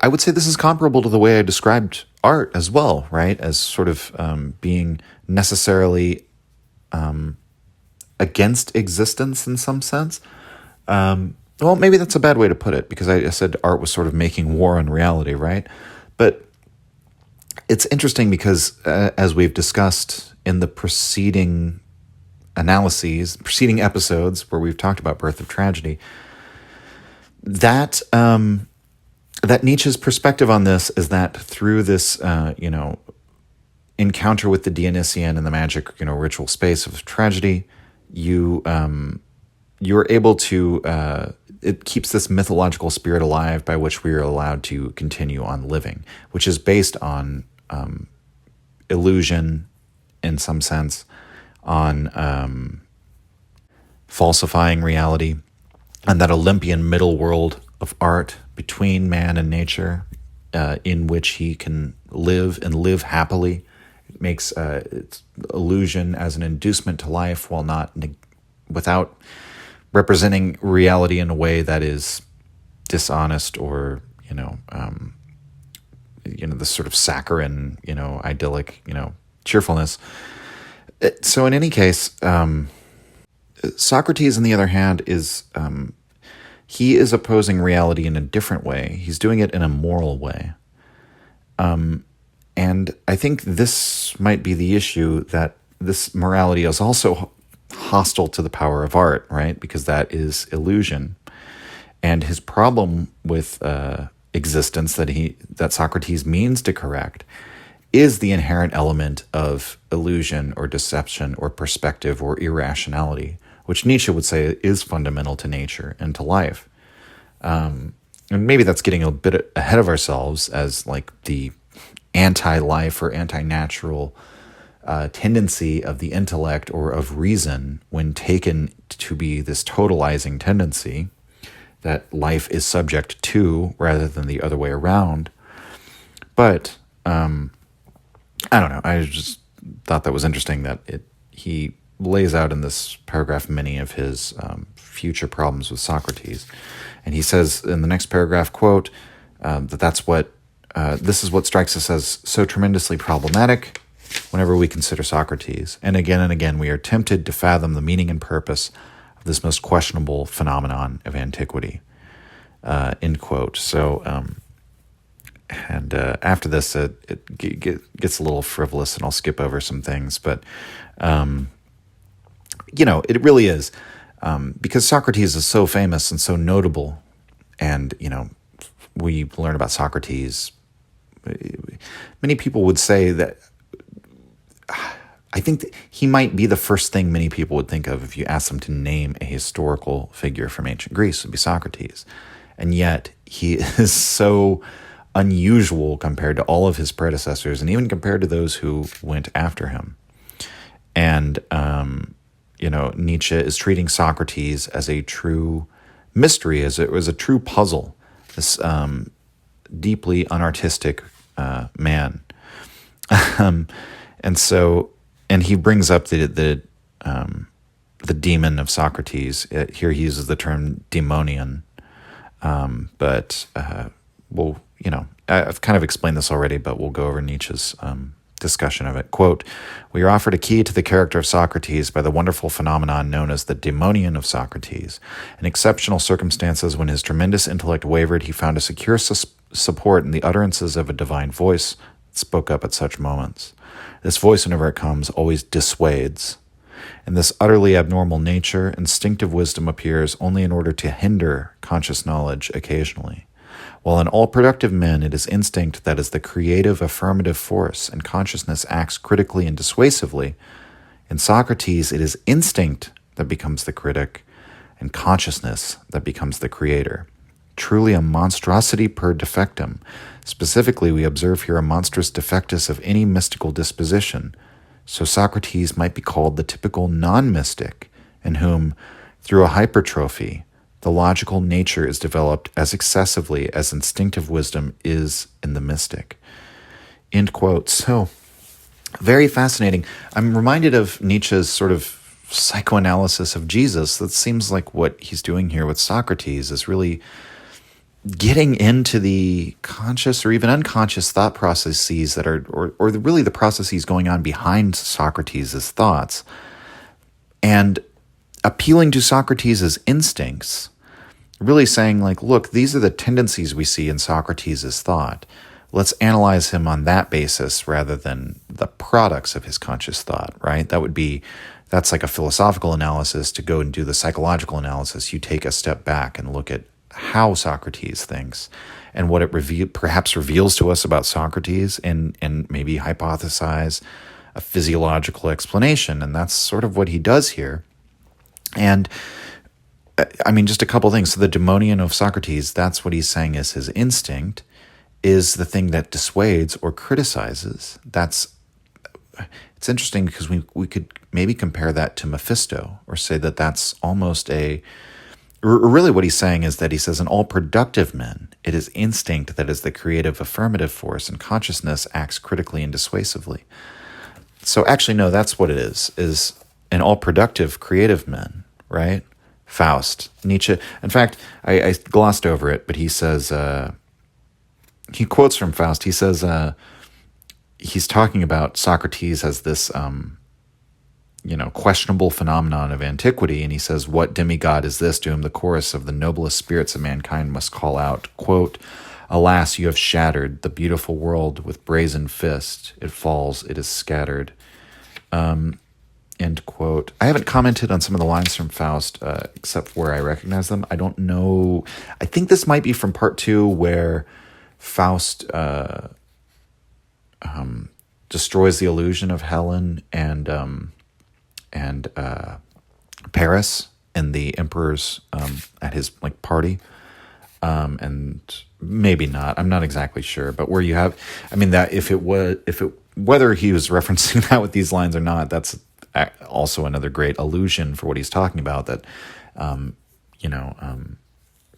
S1: would say this is comparable to the way I described art as well, right? As sort of being necessarily against existence in some sense. Well, maybe that's a bad way to put it, because I said art was sort of making war on reality, right? But it's interesting because, as we've discussed in the preceding episodes where we've talked about Birth of Tragedy, that that Nietzsche's perspective on this is that through this, encounter with the Dionysian and the magic, ritual space of tragedy, you're able to. It keeps this mythological spirit alive by which we are allowed to continue on living, which is based on illusion, in some sense, on falsifying reality, and that Olympian middle world of art between man and nature, in which he can live and live happily. It makes its illusion as an inducement to life, while without representing reality in a way that is dishonest or this sort of saccharine, idyllic, cheerfulness. So in any case, Socrates, on the other hand, he is opposing reality in a different way. He's doing it in a moral way. And I think this might be the issue, that this morality is also hostile to the power of art, right? Because that is illusion. And his problem with existence that Socrates means to correct is the inherent element of illusion or deception or perspective or irrationality, which Nietzsche would say is fundamental to nature and to life. And maybe that's getting a bit ahead of ourselves as like the anti-life or anti-natural tendency of the intellect or of reason, when taken to be this totalizing tendency that life is subject to rather than the other way around. But I don't know. I just thought that was interesting that he lays out in this paragraph many of his future problems with Socrates. And he says in the next paragraph, quote, this is what strikes us as so tremendously problematic whenever we consider Socrates. And again, we are tempted to fathom the meaning and purpose of this most questionable phenomenon of antiquity, end quote. So, after this, it gets a little frivolous, and I'll skip over some things. But, it really is, because Socrates is so famous and so notable. And, we learn about Socrates. Many people would say that, I think that he might be the first thing many people would think of if you asked them to name a historical figure from ancient Greece. It would be Socrates. And yet he is so unusual compared to all of his predecessors, and even compared to those who went after him. And, Nietzsche is treating Socrates as a true mystery, as it was a true puzzle, this deeply unartistic man. And he brings up the demon of Socrates. Here he uses the term daemonion. I've kind of explained this already, but we'll go over Nietzsche's discussion of it. Quote, "We are offered a key to the character of Socrates by the wonderful phenomenon known as the daemonion of Socrates. In exceptional circumstances, when his tremendous intellect wavered, he found a secure support in the utterances of a divine voice that spoke up at such moments. This voice, whenever it comes, always dissuades. In this utterly abnormal nature, instinctive wisdom appears only in order to hinder conscious knowledge occasionally. While in all productive men it is instinct that is the creative affirmative force, and consciousness acts critically and dissuasively, in Socrates it is instinct that becomes the critic, and consciousness that becomes the creator. Truly a monstrosity per defectum. Specifically, we observe here a monstrous defectus of any mystical disposition. So Socrates might be called the typical non-mystic, in whom, through a hypertrophy, the logical nature is developed as excessively as instinctive wisdom is in the mystic." End quote. So, very fascinating. I'm reminded of Nietzsche's sort of psychoanalysis of Jesus. That seems like what he's doing here with Socrates is really getting into the conscious or even unconscious thought processes that are, or really the processes going on behind Socrates' thoughts, and appealing to Socrates' instincts, really saying like, look, these are the tendencies we see in Socrates' thought. Let's analyze him on that basis rather than the products of his conscious thought, right? That's like a philosophical analysis. To go and do the psychological analysis, you take a step back and look at how Socrates thinks and what it perhaps reveals to us about Socrates, and maybe hypothesize a physiological explanation. And that's sort of what he does here. And I mean, just a couple things. So the daemonion of Socrates, that's what he's saying is his instinct, is the thing that dissuades or criticizes. It's interesting because we could maybe compare that to Mephisto, or say that that's almost really what he's saying is that he says in all productive men, it is instinct that is the creative affirmative force, and consciousness acts critically and dissuasively. So actually, no, that's what it is in all productive creative men, right? Faust, Nietzsche. In fact, I glossed over it, but he says, he quotes from Faust. He says, he's talking about Socrates as this, questionable phenomenon of antiquity. And he says, "What demigod is this to whom the chorus of the noblest spirits of mankind must call out, quote, 'Alas, you have shattered the beautiful world with brazen fist. It falls, it is scattered.'" End quote. I haven't commented on some of the lines from Faust, except where I recognize them. I don't know. I think this might be from part 2, where Faust destroys the illusion of Helen and Paris in the emperor's at his party, and maybe not. I'm not exactly sure, but where you have, that whether he was referencing that with these lines or not, that's also another great allusion for what he's talking about. That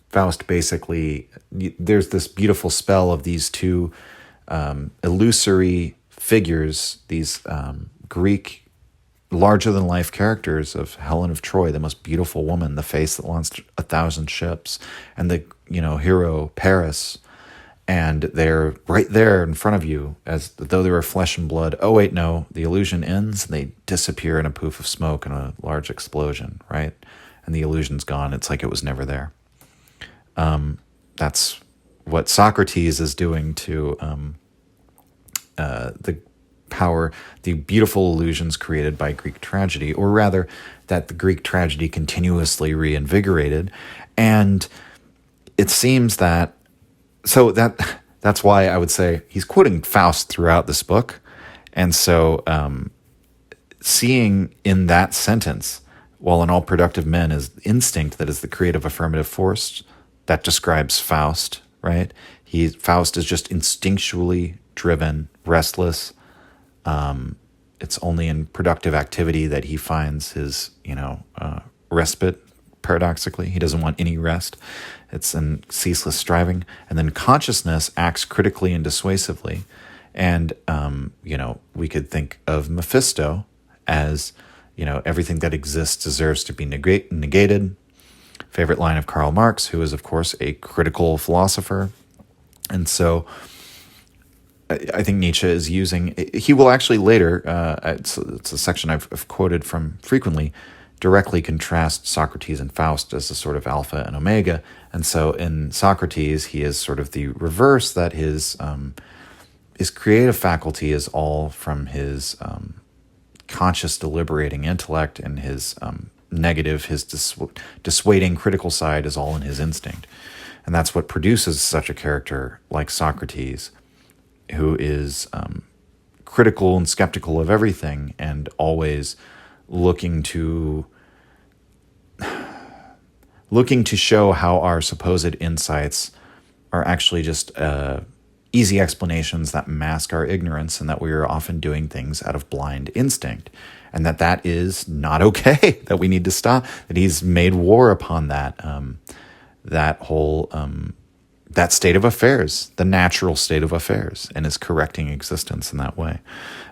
S1: Faust basically, there's this beautiful spell of these two illusory figures, these Greek larger-than-life characters of Helen of Troy, the most beautiful woman, the face that launched 1,000 ships, and the hero Paris, and they're right there in front of you as though they were flesh and blood. Oh wait, no, the illusion ends, and they disappear in a poof of smoke and a large explosion, right? And the illusion's gone. It's like it was never there. That's what Socrates is doing to the power, the beautiful illusions created by Greek tragedy, or rather that the Greek tragedy continuously reinvigorated. And it seems that, that's why I would say he's quoting Faust throughout this book. And so seeing in that sentence, while in all productive men is instinct that is the creative affirmative force, that describes Faust, right? Faust is just instinctually driven, restless. It's only in productive activity that he finds his, respite, paradoxically. He doesn't want any rest. It's in ceaseless striving. And then consciousness acts critically and dissuasively. And, we could think of Mephisto as, everything that exists deserves to be negated. Favorite line of Karl Marx, who is, of course, a critical philosopher. And so I think Nietzsche is using, he will actually later, it's a section I've quoted from frequently, directly contrast Socrates and Faust as a sort of alpha and omega. And so in Socrates, he is sort of the reverse, that his creative faculty is all from his conscious deliberating intellect, and his negative, his dissuading critical side is all in his instinct. And that's what produces such a character like Socrates, who is critical and skeptical of everything, and always looking to show how our supposed insights are actually just easy explanations that mask our ignorance, and that we are often doing things out of blind instinct, and that is not okay, that we need to stop, that he's made war upon that whole that state of affairs, the natural state of affairs, and is correcting existence in that way.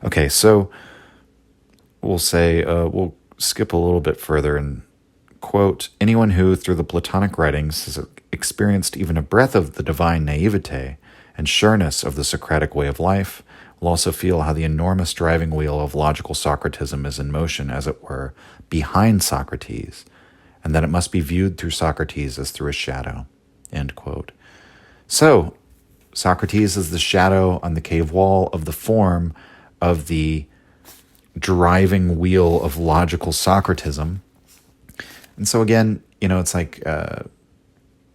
S1: Okay, so we'll say, we'll skip a little bit further and quote, anyone who, through the Platonic writings, has experienced even a breath of the divine naivete and sureness of the Socratic way of life, will also feel how the enormous driving wheel of logical Socratism is in motion, as it were, behind Socrates, and that it must be viewed through Socrates as through a shadow. End quote. So, Socrates is the shadow on the cave wall of the form of the driving wheel of logical Socratism. And so again, it's like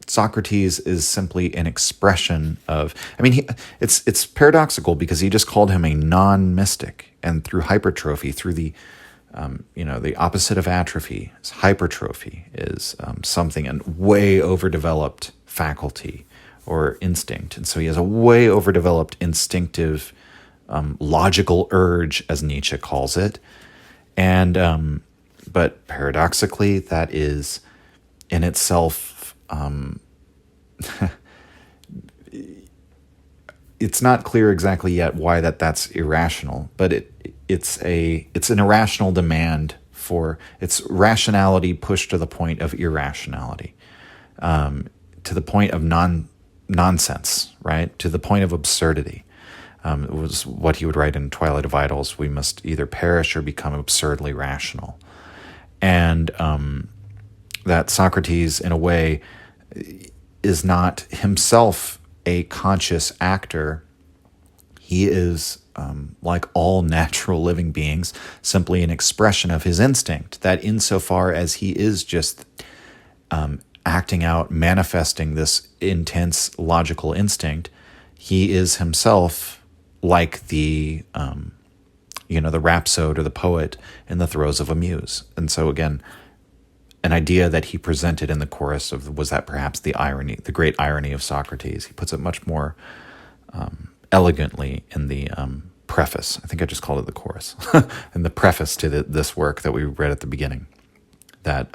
S1: Socrates is simply an expression of, it's paradoxical, because he just called him a non-mystic, and through hypertrophy, through the the opposite of atrophy, hypertrophy is something, a way overdeveloped faculty or instinct. And so he has a way overdeveloped instinctive logical urge, as Nietzsche calls it. And but paradoxically, that is in itself it's not clear exactly yet why that's irrational, but it's an irrational demand for, it's rationality pushed to the point of irrationality, to the point of nonsense, right? To the point of absurdity. It was what he would write in Twilight of Idols: we must either perish or become absurdly rational. And that Socrates, in a way, is not himself a conscious actor. He is, like all natural living beings, simply an expression of his instinct, that insofar as he is just acting out, manifesting this intense logical instinct, he is himself like the rhapsode or the poet in the throes of a muse. And so again, an idea that he presented in the chorus was that perhaps the irony, the great irony of Socrates. He puts it much more elegantly in the preface. I think I just called it the chorus. In the preface to this work that we read at the beginning, that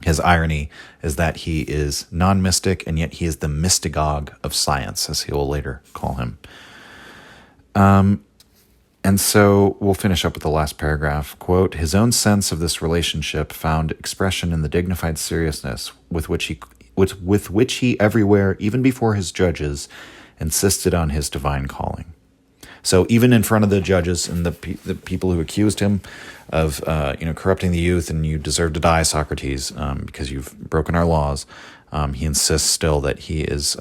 S1: his irony is that he is non-mystic, and yet he is the mystagogue of science, as he will later call him. And so we'll finish up with the last paragraph. Quote, his own sense of this relationship found expression in the dignified seriousness with which he everywhere, even before his judges, insisted on his divine calling. So even in front of the judges and the people who accused him of corrupting the youth, and you deserve to die, Socrates, because you've broken our laws, he insists still that he has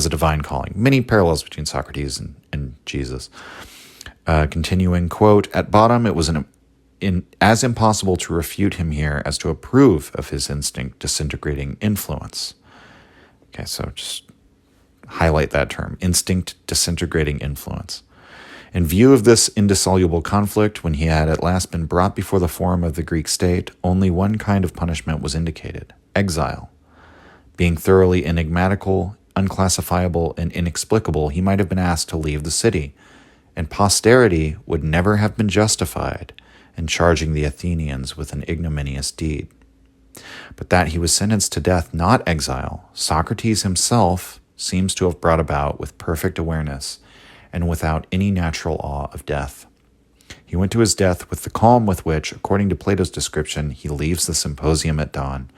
S1: a divine calling. Many parallels between Socrates and Jesus. Continuing, quote, at bottom, it was as impossible to refute him here as to approve of his instinct disintegrating influence. Okay, so just highlight that term, instinct disintegrating influence. In view of this indissoluble conflict, when he had at last been brought before the forum of the Greek state, only one kind of punishment was indicated: exile. Being thoroughly enigmatical, unclassifiable, and inexplicable, he might have been asked to leave the city, and posterity would never have been justified in charging the Athenians with an ignominious deed. But that he was sentenced to death, not exile, Socrates himself seems to have brought about with perfect awareness and without any natural awe of death. He went to his death with the calm with which, according to Plato's description, he leaves the symposium at dawn,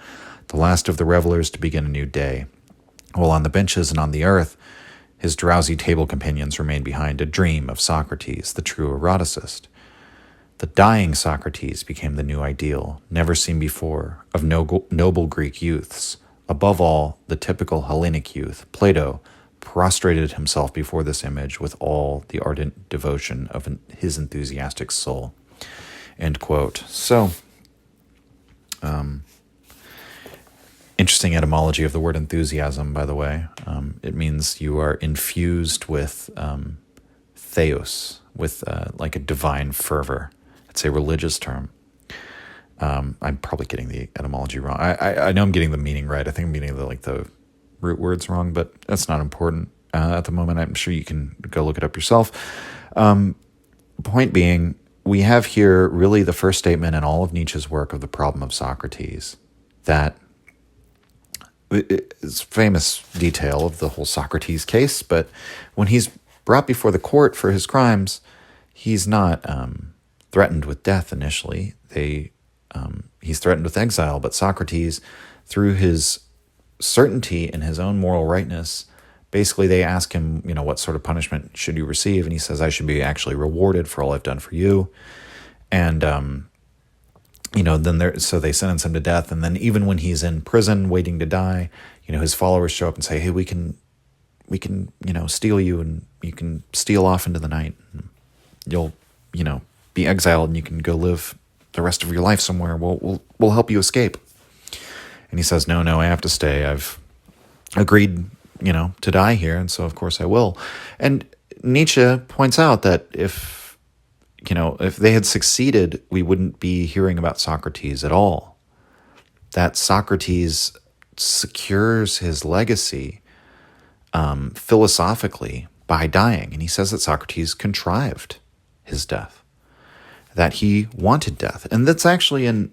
S1: the last of the revelers to begin a new day, while on the benches and on the earth, His drowsy table companions remained behind to dream of Socrates, the true eroticist. The dying Socrates became the new ideal, never seen before, of noble Greek youths. Above all, the typical Hellenic youth, Plato, prostrated himself before this image with all the ardent devotion of his enthusiastic soul. End quote. So, interesting etymology of the word enthusiasm, by the way. It means you are infused with theos, with like a divine fervor. It's a religious term. I'm probably getting the etymology wrong. I know I'm getting the meaning right. I think I'm getting the root words wrong, but that's not important at the moment. I'm sure you can go look it up yourself. Point being, we have here really the first statement in all of Nietzsche's work of the problem of Socrates, that it's famous detail of the whole Socrates case, but when he's brought before the court for his crimes, he's not threatened with death initially. He's threatened with exile, but Socrates, through his certainty in his own moral rightness, basically they ask him, what sort of punishment should you receive? And he says, I should be actually rewarded for all I've done for you. And, so they sentence him to death. And then even when he's in prison waiting to die, his followers show up and say, hey, we can, steal you, and you can steal off into the night. And you'll, be exiled, and you can go live the rest of your life somewhere. We'll help you escape. And he says, no, I have to stay. I've agreed, to die here. And so of course I will. And Nietzsche points out that if they had succeeded, we wouldn't be hearing about Socrates at all. That Socrates secures his legacy philosophically by dying. And he says that Socrates contrived his death, that he wanted death. And that's actually in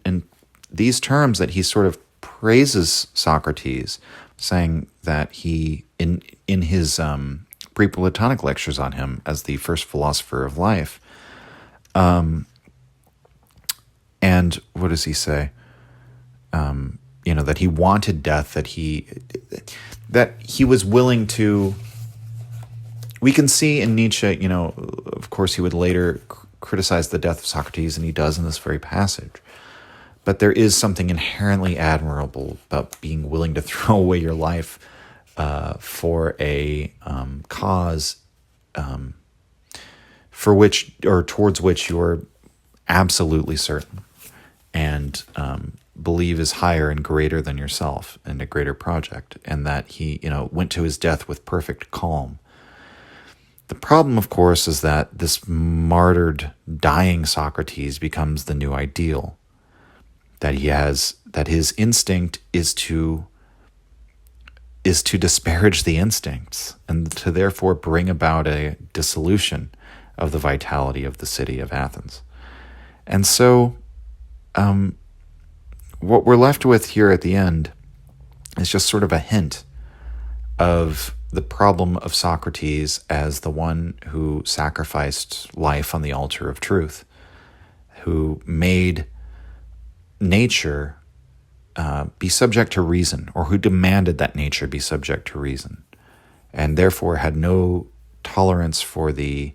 S1: these terms that he sort of praises Socrates, saying that he, in his pre-Platonic lectures on him as the first philosopher of life, and what does he say? That he wanted death, that he was willing to. We can see in Nietzsche, of course, he would later criticize the death of Socrates, and he does in this very passage. But there is something inherently admirable about being willing to throw away your life for a cause for which, or towards which, you're absolutely certain and believe is higher and greater than yourself and a greater project, and that he, went to his death with perfect calm. The problem, of course, is that this martyred, dying Socrates becomes the new ideal. That his instinct is to disparage the instincts, and to therefore bring about a dissolution of the vitality of the city of Athens. And so what we're left with here at the end is just sort of a hint of the problem of Socrates as the one who sacrificed life on the altar of truth, who made nature be subject to reason, or who demanded that nature be subject to reason, and therefore had no tolerance for the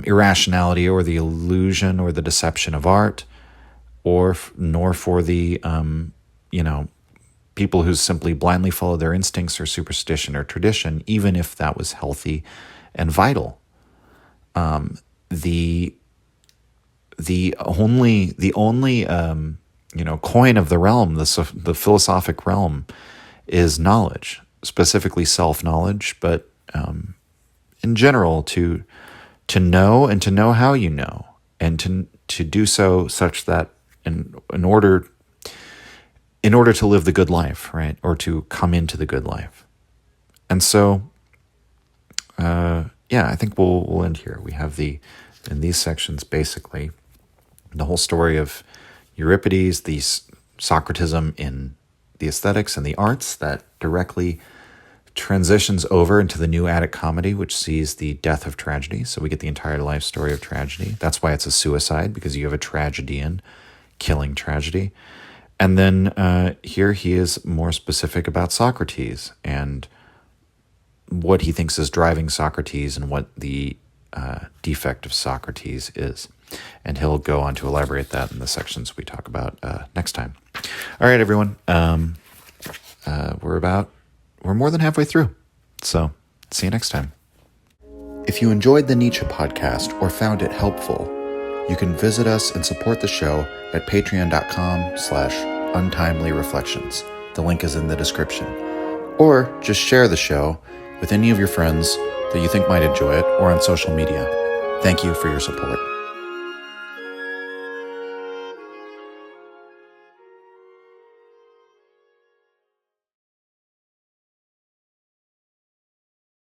S1: irrationality or the illusion or the deception of art, nor for the people who simply blindly follow their instincts or superstition or tradition, even if that was healthy and vital. The only coin of the realm, the philosophic realm, is knowledge, specifically self-knowledge, but in general to know, and to know how you know, and to do so such that in order to live the good life, right, or to come into the good life. And so, I think we'll end here. We have in these sections, basically, the whole story of Euripides, the Socratism in the aesthetics and the arts that directly transitions over into the new Attic comedy, which sees the death of tragedy. So we get the entire life story of tragedy. That's why it's a suicide, because you have a tragedian killing tragedy. And then here he is more specific about Socrates and what he thinks is driving Socrates and what the defect of Socrates is. And he'll go on to elaborate that in the sections we talk about next time. All right, everyone. We're more than halfway through. So see you next time. If you enjoyed the Nietzsche podcast or found it helpful, you can visit us and support the show at patreon.com/untimelyreflections. The link is in the description. Or just share the show with any of your friends that you think might enjoy it or on social media. Thank you for your support.